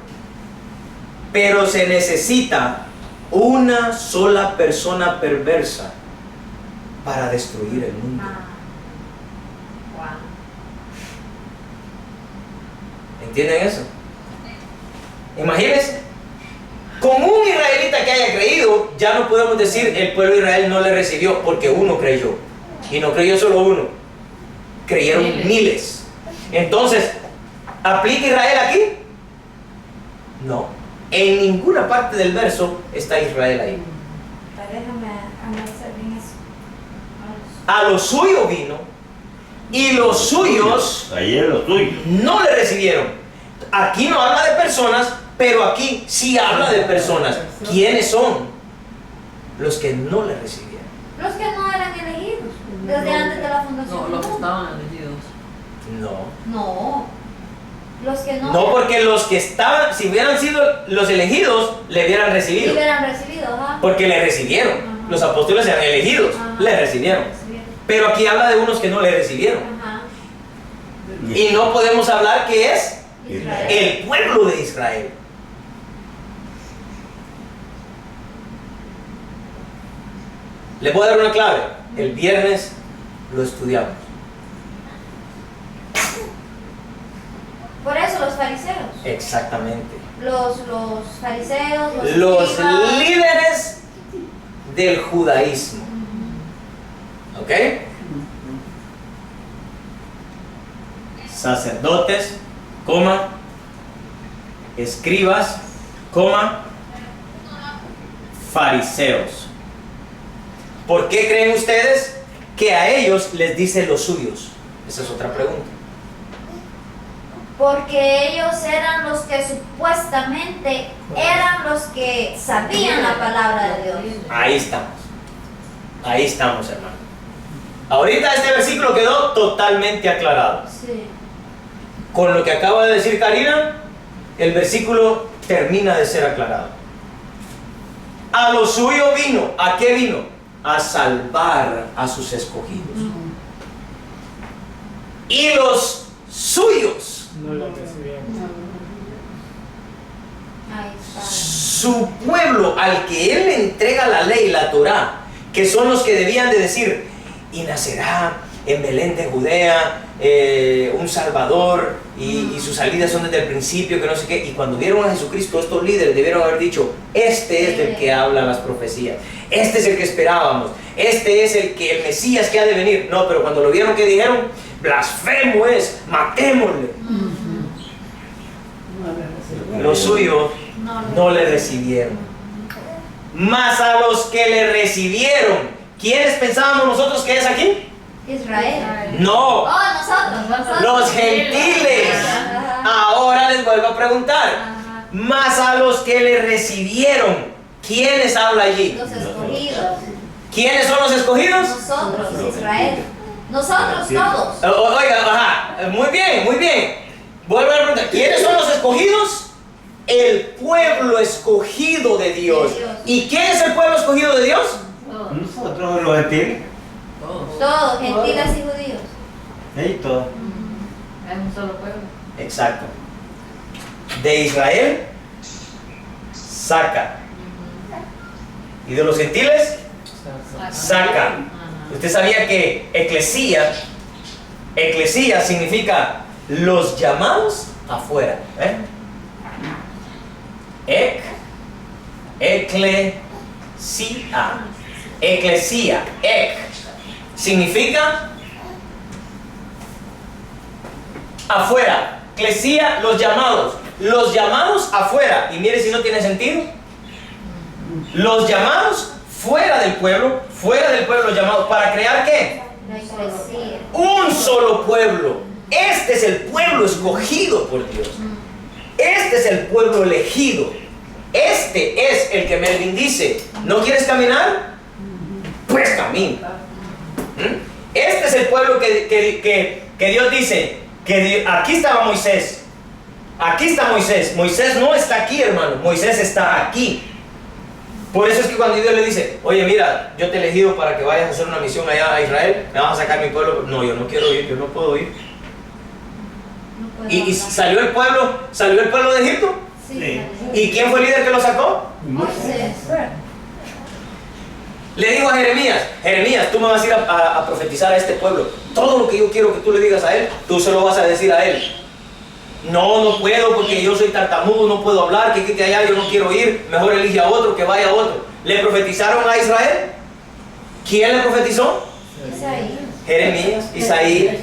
pero se necesita una sola persona perversa para destruir el mundo. Wow. ¿Entienden eso? Imagínense, con un israelita que haya creído, ya no podemos decir el pueblo de Israel no le recibió, porque uno creyó. Y no creyó solo uno, creyeron miles. Entonces, ¿aplica Israel aquí? No. En ninguna parte del verso está Israel ahí. Déjame analizar bien eso. A lo suyo vino, y los suyos Ayer lo tuyo. no le recibieron. Aquí no habla de personas, pero aquí sí habla de personas. ¿Quiénes son? Los que no le recibieron. Los que no eran elegidos desde antes de la fundación. No, los que estaban elegidos. No. No. Los que no. No, porque los que estaban, si hubieran sido los elegidos, le hubieran recibido. Sí hubieran recibido, ajá. Porque le recibieron. Ajá. Los apóstoles eran elegidos, Ajá. le recibieron. Recibieron. Pero aquí habla de unos que no le recibieron. Ajá. Y no podemos hablar que es Israel. el pueblo de Israel. Les voy a dar una clave. El viernes lo estudiamos. Por eso los fariseos. Exactamente. Los fariseos, Los escribas. líderes del judaísmo. ¿Ok? Sacerdotes, coma, escribas, coma, fariseos. ¿Por qué creen ustedes que a ellos les dice los suyos? Esa es otra pregunta. Porque ellos eran los que supuestamente eran los que sabían la palabra de Dios. Ahí estamos. Ahí estamos, hermano. Ahorita este versículo quedó totalmente aclarado. Sí. Con lo que acaba de decir Karina, el versículo termina de ser aclarado. A lo suyo vino. ¿A qué vino? A salvar a sus escogidos. Y los suyos, No lo recibieron. Ahí está. su pueblo al que él le entrega la ley, la Torá, que son los que debían de decir, y nacerá en Belén de Judea un Salvador, y sus salidas son desde el principio, que no sé qué. Y cuando vieron a Jesucristo, estos líderes debieron haber dicho, este es del que hablan las profecías, este es el que esperábamos, este es el Mesías que ha de venir. No, pero cuando lo vieron, ¿qué dijeron? Blasfemo es, matémosle. Los suyos no le recibieron. Mas a los que le recibieron, ¿quiénes pensábamos nosotros que es aquí? Israel. No, Oh, nosotros. los gentiles. Ajá. Ahora les vuelvo a preguntar. Ajá. Mas a los que le recibieron, ¿quiénes habla allí? Los escogidos. ¿Quiénes son los escogidos? Nosotros, Israel. Nosotros todos. Oiga, ajá, muy bien, muy bien. Vuelvo a preguntar, ¿quiénes son los escogidos? El pueblo escogido de Dios. De Dios. ¿Y quién es el pueblo escogido de Dios? Todos. Nosotros los gentiles. Todos. Todos, gentiles y judíos. Sí, todos. Es un solo pueblo. Exacto. De Israel saca. Y de los gentiles saca. Ajá. Usted sabía que eclesía significa los llamados afuera. Eclesia. Eclesía. Significa afuera. Eclesía, los llamados. Los llamados afuera. Y mire si no tiene sentido. Los llamados fuera del pueblo llamados, ¿para crear qué? La iglesia. Un solo pueblo. Este es el pueblo escogido por Dios. Este es el pueblo elegido. Este es el que Melvin dice, ¿no quieres caminar? Pues camina. Este es el pueblo que Dios dice, aquí estaba Moisés. Aquí está Moisés. Moisés no está aquí, hermano. Moisés está aquí. Por eso es que cuando Dios le dice, oye, mira, yo te he elegido para que vayas a hacer una misión allá a Israel, me vas a sacar mi pueblo. No, yo no quiero ir, yo no puedo ir. No puedo Y hablar. salió el pueblo de Egipto. Sí. ¿Y quién fue el líder que lo sacó? Moisés. Le dijo a Jeremías, tú me vas a ir a profetizar a este pueblo. Todo lo que yo quiero que tú le digas a él, tú se lo vas a decir a él. No puedo porque yo soy tartamudo, no puedo hablar, que allá yo no quiero ir, mejor elige a otro, que vaya a otro. ¿Le profetizaron a Israel? ¿Quién le profetizó? Jeremías, Isaías.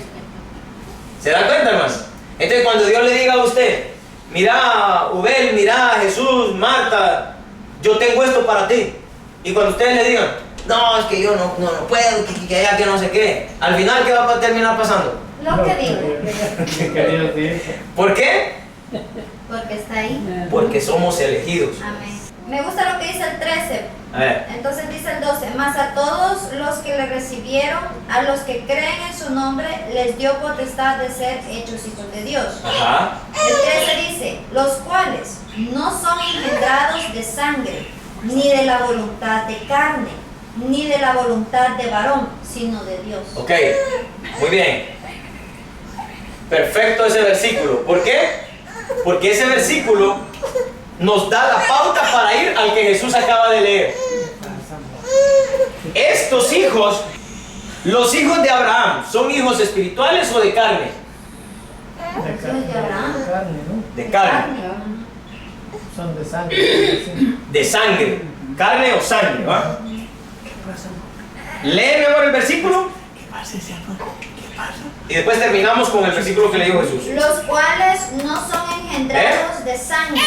¿Se da cuenta, hermanos? Entonces cuando Dios le diga a usted, mira Ubel, mira Jesús, Marta, yo tengo esto para ti. Y cuando ustedes le digan, no, es que yo no puedo, que allá que no sé qué, al final, ¿qué va a terminar pasando? Lo que digo. Que Dios dice. ¿Por qué? Porque está ahí. Porque somos elegidos. Amén. Me gusta lo que dice el 13. A ver. Entonces dice el 12, mas a todos los que le recibieron, a los que creen en su nombre, les dio potestad de ser hechos hijos de Dios. Ajá. El 13 dice, los cuales no son engendrados de sangre, ni de la voluntad de carne, ni de la voluntad de varón, sino de Dios. Ok, muy bien. Perfecto ese versículo. ¿Por qué? Porque ese versículo nos da la pauta para ir al que Jesús acaba de leer. Estos hijos, los hijos de Abraham, ¿son hijos espirituales o de carne? Hijos de Abraham. Carne, ¿no? De carne. Son de sangre. Sí. De sangre. Carne o sangre, ¿va? Lee, mi amor, el versículo. Y después terminamos con el versículo que le dijo Jesús. Los cuales no son engendrados de sangre,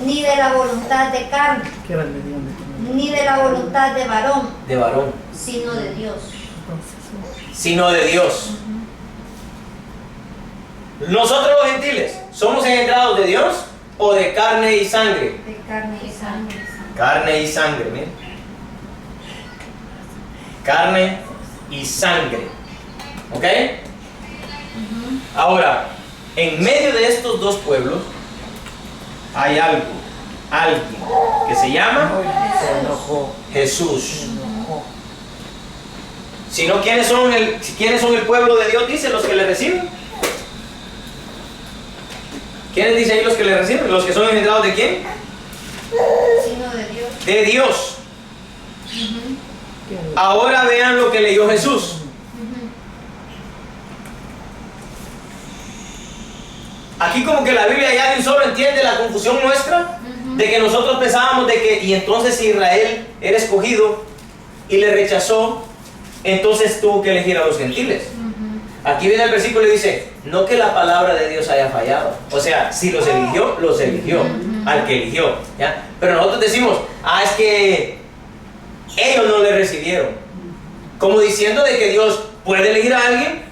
ni de la voluntad de carne, ¿Qué era el mediano? ni de la voluntad de varón, De varón. sino de Dios. Sino de Dios. Nosotros los gentiles, ¿somos engendrados de Dios o de carne y sangre? De carne y sangre. Carne y sangre, miren. Carne y sangre. ¿Ok? Ahora, en medio de estos dos pueblos hay alguien que se llama Jesús. Si no, ¿quiénes son el pueblo de Dios? Dice los que le reciben. ¿Quiénes dice ahí los que le reciben? ¿Los que son engendrados de quién? Sino de Dios. De Dios. Ahora vean lo que leyó Jesús. Aquí como que la Biblia ya de un solo entiende la confusión nuestra, de que nosotros pensábamos de que, y entonces si Israel era escogido y le rechazó, entonces tuvo que elegir a los gentiles. Aquí viene el versículo y dice, no que la palabra de Dios haya fallado. O sea, si los eligió al que eligió, ¿ya? Pero nosotros decimos, es que ellos no le recibieron. Como diciendo de que Dios puede elegir a alguien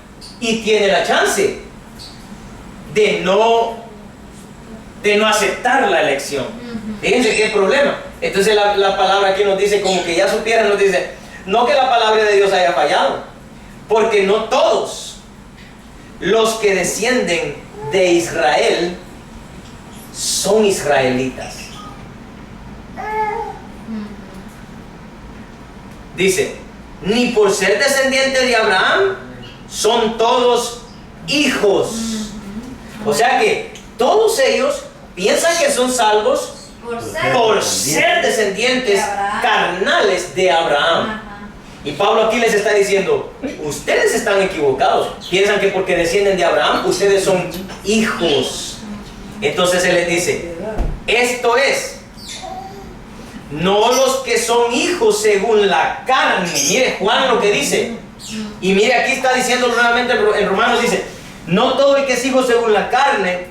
y tiene la chance de no aceptar la elección. Fíjense qué problema. Entonces la palabra aquí nos dice, como que ya supieran, nos dice, no que la palabra de Dios haya fallado, porque no todos los que descienden de Israel son israelitas. Dice, ni por ser descendiente de Abraham son todos hijos. O sea que todos ellos piensan que son salvos por ser descendientes carnales de Abraham. Y Pablo aquí les está diciendo, ustedes están equivocados. Piensan que porque descienden de Abraham, ustedes son hijos. Entonces él les dice, esto es, no los que son hijos según la carne. Mire Juan lo que dice. Y mire aquí está diciendo nuevamente en Romanos, dice, no todo el que es hijo según la carne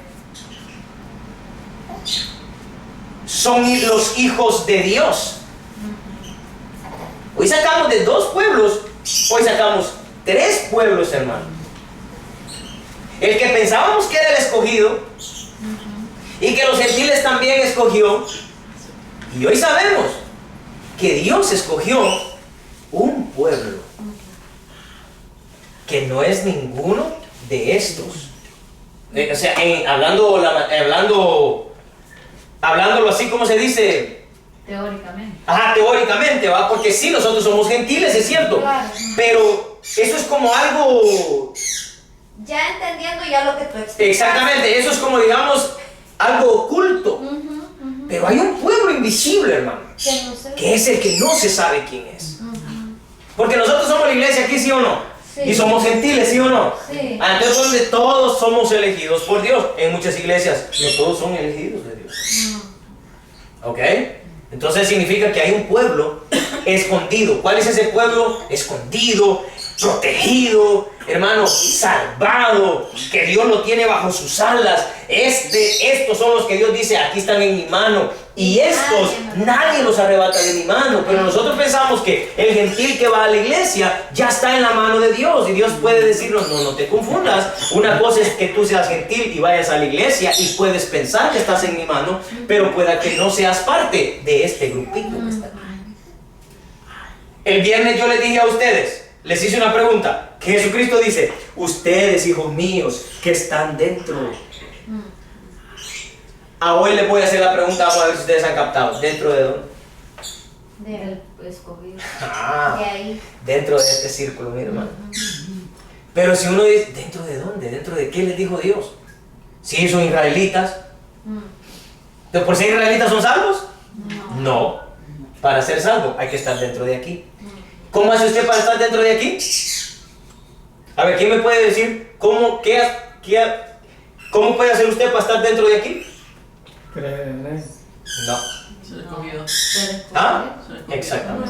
son los hijos de Dios. Hoy sacamos de 2 pueblos, hoy sacamos 3 pueblos, hermano. El que pensábamos que era el escogido y que los gentiles también escogió, y hoy sabemos que Dios escogió un pueblo que no es ninguno de estos. O sea, hablándolo así como se dice. Teóricamente. Ajá, teóricamente, ¿va? Porque sí, nosotros somos gentiles, es cierto. Claro. Pero eso es como algo... Ya entendiendo ya lo que tú explicas. Exactamente, eso es como, digamos, algo oculto. Pero hay un pueblo invisible, hermano, Que no sé. que es el que no se sabe quién es. Porque nosotros somos la iglesia aquí, ¿sí o no? Sí. Y somos gentiles, ¿sí o no? Sí. Entonces, donde todos somos elegidos por Dios. En muchas iglesias, no todos son elegidos de Dios. ¿Ok? Entonces significa que hay un pueblo escondido. ¿Cuál es ese pueblo? Escondido, protegido, hermano, salvado, que Dios lo tiene bajo sus alas. Estos son los que Dios dice, aquí están en mi mano. Y estos, nadie los arrebata de mi mano. Pero nosotros pensamos que el gentil que va a la iglesia ya está en la mano de Dios. Y Dios puede decirnos, no te confundas. Una cosa es que tú seas gentil y vayas a la iglesia y puedes pensar que estás en mi mano, pero pueda que no seas parte de este grupito que está aquí. El viernes yo les dije a ustedes, les hice una pregunta, que Jesucristo dice, ustedes, hijos míos, que están dentro. A hoy les voy a hacer la pregunta, vamos a ver si ustedes han captado. ¿Dentro de dónde? Del escogido. De ahí. Dentro de este círculo, mi hermano. Pero si uno dice, ¿dentro de dónde? ¿Dentro de qué les dijo Dios? Si son israelitas. ¿Por ser israelitas son salvos? No. Para ser salvo hay que estar dentro de aquí. ¿Cómo hace usted para estar dentro de aquí? A ver, ¿quién me puede decir cómo puede hacer usted para estar dentro de aquí? No. Ser escogido. ¿Ah? Exactamente.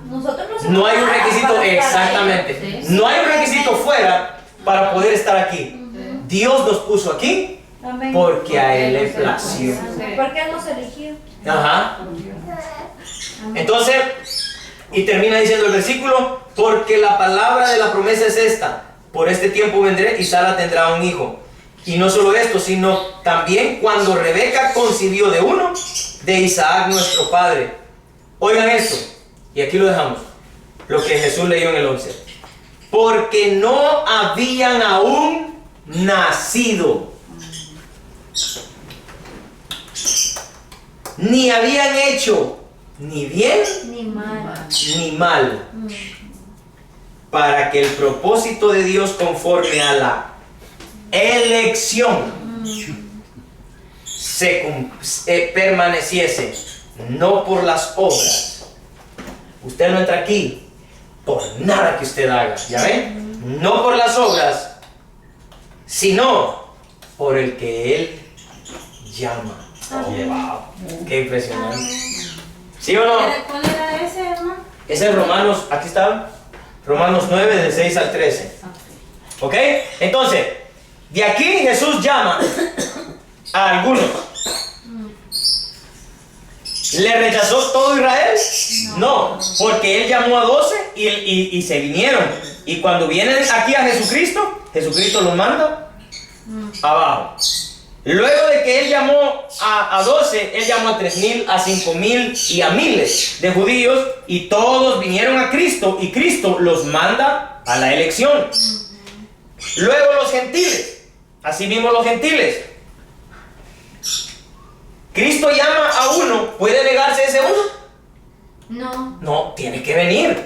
Nosotros No hay un requisito, para estar exactamente. Sí. No hay un requisito fuera para poder estar aquí. Dios nos puso aquí ahí. Amén. porque a Él le plació. Porque Él nos eligió. Ajá. Entonces, y termina diciendo el versículo, porque la palabra de la promesa es esta: por este tiempo vendré y Sara tendrá un hijo. Y no solo esto, sino también cuando Rebeca concibió de uno, de Isaac nuestro padre. Oigan esto, y aquí lo dejamos, lo que Jesús leyó en el 11. Porque no habían aún nacido, ni habían hecho ni bien Ni mal. ni mal, para que el propósito de Dios conforme a la elección permaneciese, no por las obras. Usted no entra aquí por nada que usted haga, ¿ya ven? No por las obras, sino por el que Él llama. Oh, wow, qué impresionante. ¿Sí o no? ¿Cuál era ese, hermano? Ese es Romanos, aquí está, Romanos 9, del 6 al 13. ¿Ok? Entonces, de aquí Jesús llama a algunos. ¿Le rechazó todo Israel? No, porque Él llamó a 12 y se vinieron. Y cuando vienen aquí a Jesucristo, Jesucristo los manda abajo. Luego de que Él llamó a 12, Él llamó a 3,000, a 5,000 y a miles de judíos, y todos vinieron a Cristo, y Cristo los manda a la elección. Luego los gentiles, así mismo los gentiles. Cristo llama a uno, ¿puede negarse ese uno? No. No, tiene que venir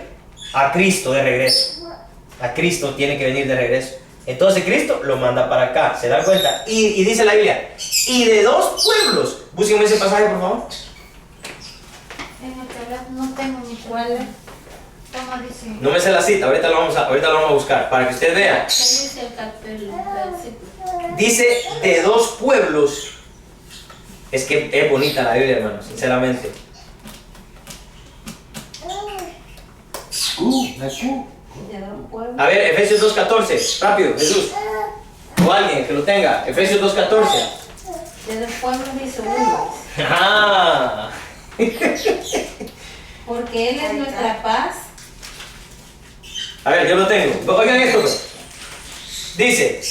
a Cristo de regreso. A Cristo tiene que venir de regreso. Entonces Cristo lo manda para acá, ¿se dan cuenta? Y dice la Biblia, y de 2 pueblos, búsquenme ese pasaje por favor. En el teléfono no tengo ni cuál. ¿Cómo dice? No me sé la cita, ahorita lo vamos a buscar, para que usted vea. ¿Qué dice el versículo? Dice de 2 pueblos. Es que es bonita la Biblia, hermano, sinceramente. A ver, Efesios 2:14, rápido, Jesús. O alguien que lo tenga, Efesios 2:14. De los pueblos dice uno. Ah. Porque Él es nuestra paz, A ver, yo lo tengo. Oigan esto, pues. Dice.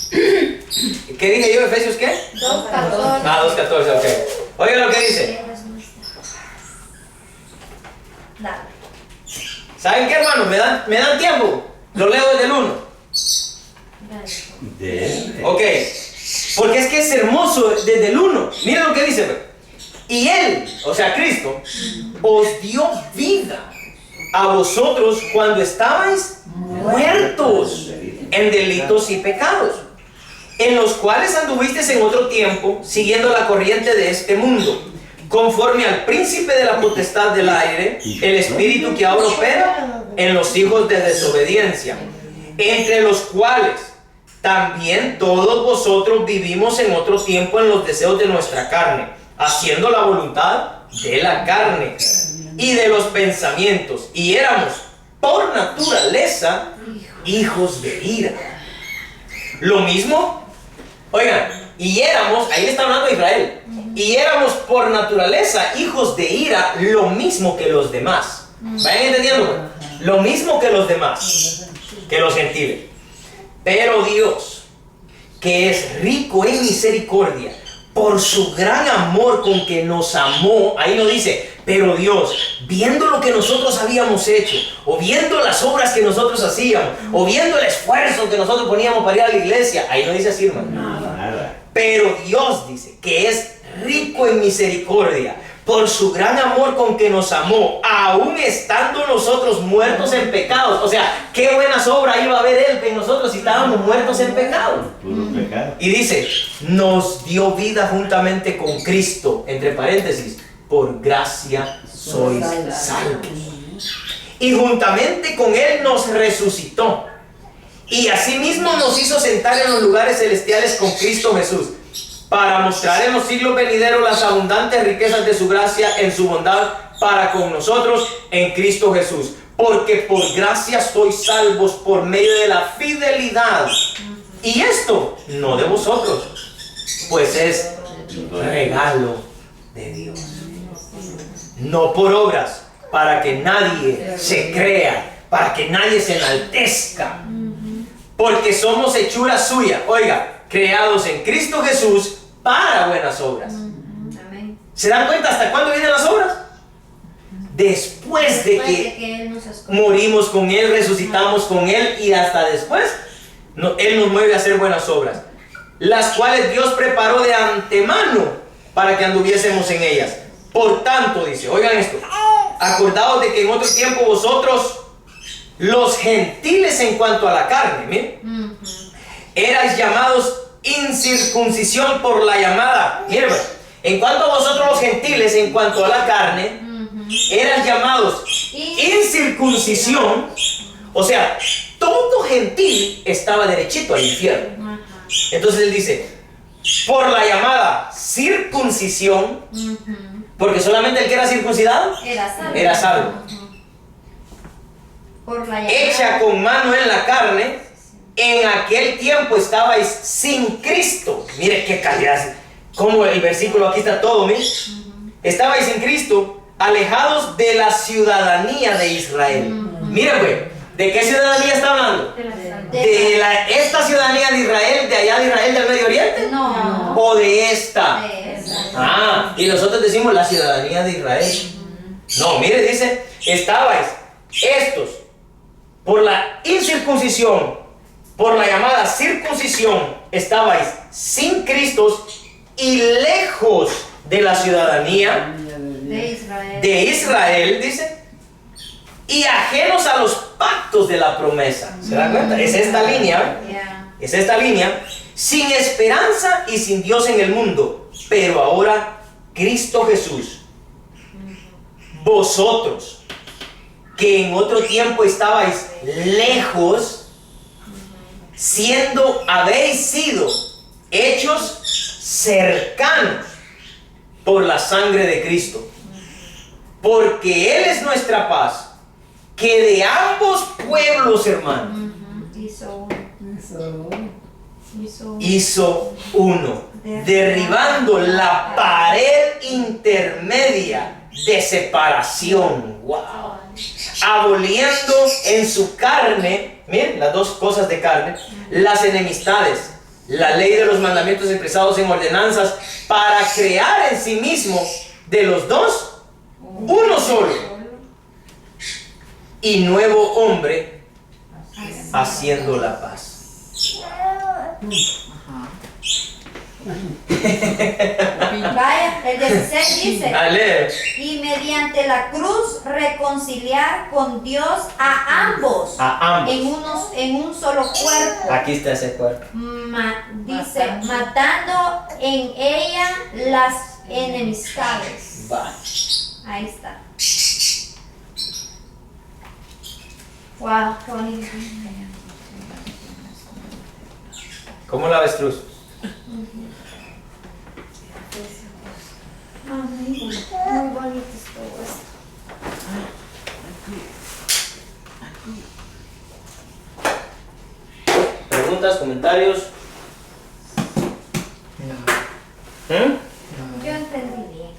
¿Qué dije yo? ¿Efesios qué? 2:14. Ah, 2:14, ok. Oigan lo que dice. Dale. ¿Saben qué, hermanos? ¿Me dan tiempo? Lo leo desde el 1. Ok. Porque es que es hermoso desde el 1. Miren lo que dice, pues. Y Él, o sea, Cristo, os dio vida a vosotros cuando estabais muertos en delitos y pecados, en los cuales anduvisteis en otro tiempo, siguiendo la corriente de este mundo, conforme al príncipe de la potestad del aire, el espíritu que ahora opera en los hijos de desobediencia, entre los cuales también todos vosotros vivimos en otro tiempo en los deseos de nuestra carne, haciendo la voluntad de la carne y de los pensamientos, y éramos por naturaleza hijos de ira. Lo mismo, oigan, y éramos, ahí está hablando de Israel, y éramos por naturaleza hijos de ira, lo mismo que los demás. ¿Vayan entendiendo? Lo mismo que los demás, que los gentiles. Pero Dios, que es rico en misericordia, por su gran amor con que nos amó, ahí no dice, pero Dios, viendo lo que nosotros habíamos hecho, o viendo las obras que nosotros hacíamos, o viendo el esfuerzo que nosotros poníamos para ir a la iglesia, ahí no dice así, hermano. Nada. Pero Dios dice que es rico en misericordia, por su gran amor con que nos amó, aún estando nosotros muertos en pecados. O sea, qué buenas obras iba a haber Él en nosotros si estábamos muertos en pecados. Puro pecado. Y dice, nos dio vida juntamente con Cristo, entre paréntesis, por gracia sois salvos. Y juntamente con Él nos resucitó. Y asimismo nos hizo sentar en los lugares celestiales con Cristo Jesús, para mostrar en los siglos venideros las abundantes riquezas de su gracia en su bondad para con nosotros en Cristo Jesús. Porque por gracia sois salvos por medio de la fidelidad. Y esto no de vosotros, pues es regalo de Dios. No por obras, para que nadie se crea, para que nadie se enaltezca. Porque somos hechura suya, oiga, creados en Cristo Jesús para buenas obras. Amén. ¿Se dan cuenta hasta cuándo vienen las obras? Después de que Él nos escogió. morimos con Él, resucitamos con Él y hasta después Él nos mueve a hacer buenas obras, las cuales Dios preparó de antemano para que anduviésemos en ellas. Por tanto, dice, oigan esto, acordaos de que en otro tiempo vosotros, los gentiles en cuanto a la carne, miren, erais llamados incircuncisión por la llamada. Miren, en cuanto a vosotros los gentiles en cuanto a la carne, eran llamados incircuncisión. O sea, todo gentil estaba derechito al infierno. Entonces él dice, por la llamada circuncisión, porque solamente el que era circuncidado Era salvo. Por la llamada. hecha con mano en la carne. En aquel tiempo estabais sin Cristo. Mire qué calidad, como el versículo aquí está todo, mire. Estabais sin Cristo, alejados de la ciudadanía de Israel. Mire, pues, ¿de qué ciudadanía está hablando? ¿De esta ciudadanía de Israel, de allá de Israel del Medio Oriente? No. ¿O de esta? De esa. Ah, y nosotros decimos la ciudadanía de Israel. No, mire, dice, estabais estos por la incircuncisión, por la llamada circuncisión, estabais sin Cristo y lejos de la ciudadanía de Israel, dice, y ajenos a los pactos de la promesa. ¿Se dan cuenta? Es esta línea, es esta línea, sin esperanza y sin Dios en el mundo. Pero ahora Cristo Jesús, vosotros que en otro tiempo estabais lejos, habéis sido hechos cercanos por la sangre de Cristo, porque Él es nuestra paz, que de ambos pueblos, hermanos, hizo uno, derribando la pared intermedia de separación. ¡Wow! aboliendo en su carne, miren, las dos cosas de carne, las enemistades, la ley de los mandamientos expresados en ordenanzas, para crear en sí mismo de los dos uno solo y nuevo hombre, haciendo la paz. Vaya, el 16 dice, Ale. y mediante la cruz reconciliar con Dios a ambos, en un solo cuerpo. Aquí está ese cuerpo. Dice, matando en ella las enemistades. Va. Ahí está. Wow, qué bonito. ¿Cómo la avestruz? Muy bonito estuvo esto. ¿Preguntas, comentarios? Yo entendí bien.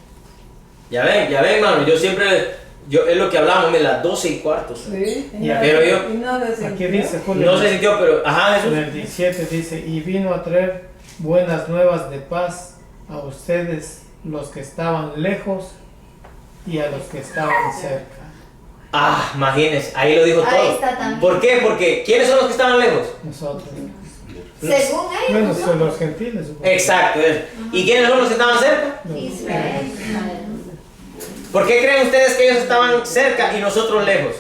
Ya ven, hermano, yo siempre, es lo que hablamos, las 12:15. Sí. Pero yo, Y no se Aquí sintió. dice, Julio, no se sintió, pero, ajá, en Jesús. el 17 dice, y vino a traer buenas nuevas de paz a ustedes, los que estaban lejos, y a los que estaban cerca. Ah, imagínense, ahí lo dijo Ahí todo. está también. ¿Por qué? Porque, ¿quiénes son los que estaban lejos? Nosotros. Según Bueno, ellos, son los gentiles. supongo. Exacto, eso. ¿Y quiénes son los que estaban cerca? Israel. ¿Por qué creen ustedes que ellos estaban cerca y nosotros lejos?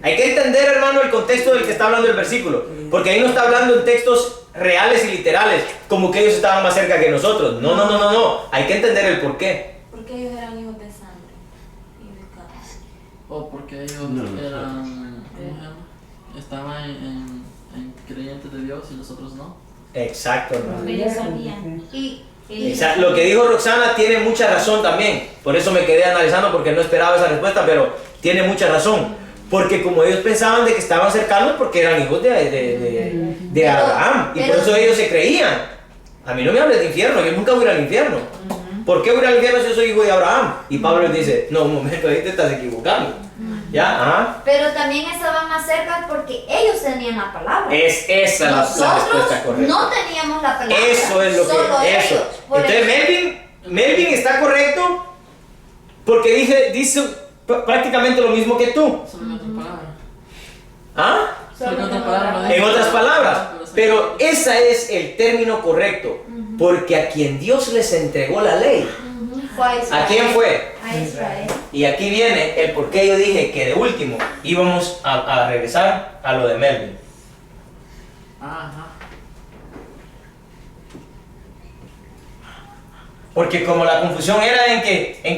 Hay que entender, hermano, el contexto del que está hablando el versículo. Porque ahí no está hablando en textos reales y literales, como que ellos estaban más cerca que nosotros. No. Hay que entender el por qué. Porque ellos eran hijos de sangre y de carne. O porque ellos No, eran, ¿cómo se llama? Estaban en creyentes de Dios y nosotros no. Exacto, hermano. Porque ellos sabían. Y Exacto. Lo que dijo Roxana tiene mucha razón también. Por eso me quedé analizando porque no esperaba esa respuesta, pero tiene mucha razón. Porque como ellos pensaban de que estaban cercanos porque eran hijos de Abraham. Y por pero- eso ellos se creían. A mí no me hables de infierno, yo nunca voy a ir al infierno. ¿Por qué voy a ir al infierno si yo soy hijo de Abraham? Y Pablo les dice, no, un momento, ahí te estás equivocando. ¿Ya? Ajá. Pero también estaban más cerca porque ellos tenían la palabra. Es esa la respuesta Nosotros correcta. no teníamos la palabra. Eso es lo que solo eso. ellos. Por Entonces eso- Melvin está correcto porque dice prácticamente lo mismo que tú. Solo en otras palabras. ¿Ah? Solo en otras palabras. En otras palabras. Pero ese es el término correcto. Porque a quien Dios les entregó la ley, Fue a Israel. ¿a quién fue? A Israel. Y aquí viene el por qué yo dije que de último íbamos a regresar a lo de Melvin. Ajá. Porque como la confusión era en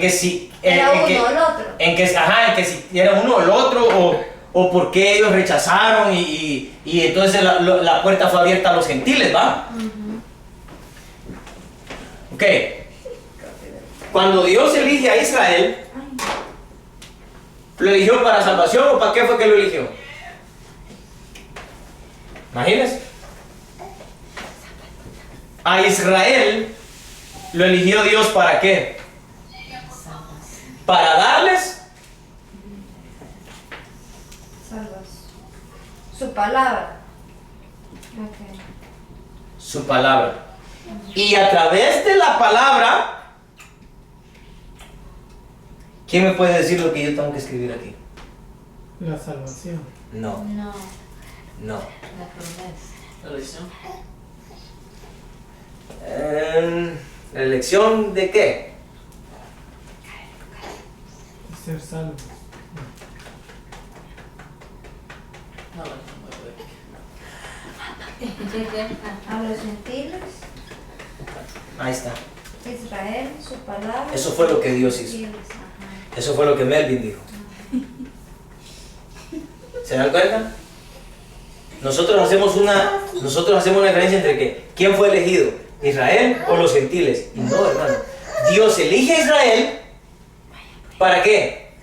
que si Era en uno que- o el otro. en que si era uno o el otro o por qué ellos rechazaron y entonces la puerta fue abierta a los gentiles, ¿va? Ok. Cuando Dios elige a Israel, ¿lo eligió para salvación o para qué fue que lo eligió? Imagínense. A Israel lo eligió Dios ¿para qué? Para darles Salvas. Su palabra. Ok. su palabra. Y a través de la palabra, ¿quién me puede decir lo que yo tengo que escribir aquí? La salvación. No, No. no. La promesa. La elección. ¿La elección de qué? Ser salvo. No, A los gentiles, Ahí está. Israel, su palabra. Eso fue lo que Dios hizo. Gentiles, ajá. Eso fue lo que Melvin dijo. ¿Se dan cuenta? Nosotros hacemos una diferencia entre que ¿quién fue elegido? ¿Israel o los gentiles? Y no, hermano. Dios elige a Israel. ¿Para qué?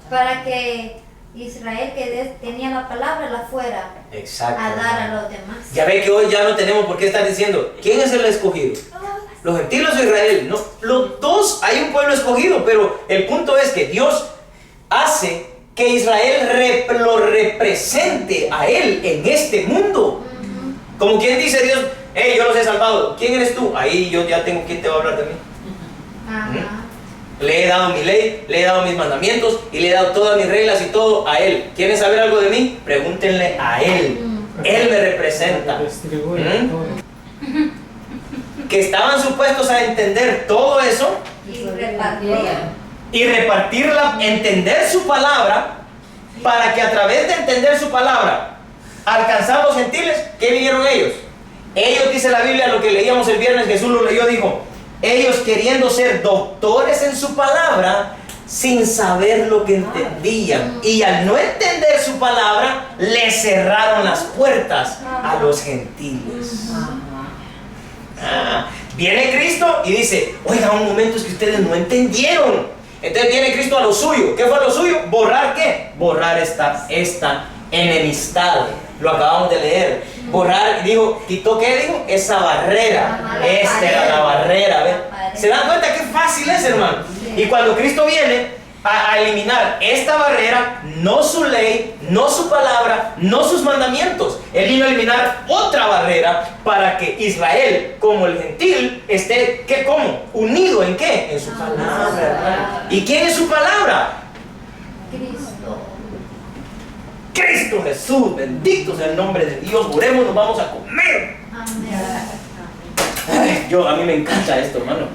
Para que Israel, que tenía la palabra, la fuera Exacto. a dar a hermano. los demás. Ya ve que hoy ya no tenemos por qué estar diciendo ¿quién es el escogido? los gentiles o Israel. No, los dos hay un pueblo escogido, pero el punto es que Dios hace que Israel lo represente a Él en este mundo. Como quien dice Dios, hey, yo los he salvado, ¿quién eres tú? Ahí yo ya tengo quien te va a hablar de mí. Le he dado mi ley, le he dado mis mandamientos y le he dado todas mis reglas y todo a Él. ¿Quieren saber algo de mí? Pregúntenle a Él. Él me representa. Que estaban supuestos a entender todo eso y repartirla, entender su palabra, para que a través de entender su palabra alcanzar los gentiles. ¿Qué vivieron ellos? Ellos, dice la Biblia, lo que leíamos el viernes, Jesús lo leyó, dijo, ellos queriendo ser doctores en su palabra, sin saber lo que entendían, y al no entender su palabra, le cerraron las puertas a los gentiles. Viene Cristo y dice, oiga, un momento, es que ustedes no entendieron. Entonces viene Cristo a lo suyo. ¿Qué fue lo suyo? ¿Borrar qué? Borrar esta enemistad. Lo acabamos de leer. Borrar, dijo, quitó ¿qué dijo? Esa barrera. Esta era la barrera. ¿Ven? ¿Se dan cuenta qué fácil es, hermano? Y cuando Cristo viene a eliminar esta barrera, no su ley, no su palabra, no sus mandamientos, Él vino a eliminar otra barrera para que Israel, como el gentil, esté, ¿qué? ¿Cómo? Unido ¿en qué? En su palabra. ¿Y quién es su palabra? Cristo Jesús, bendito sea el nombre de Dios. Oremos, nos vamos a comer. A mí me encanta esto, hermano.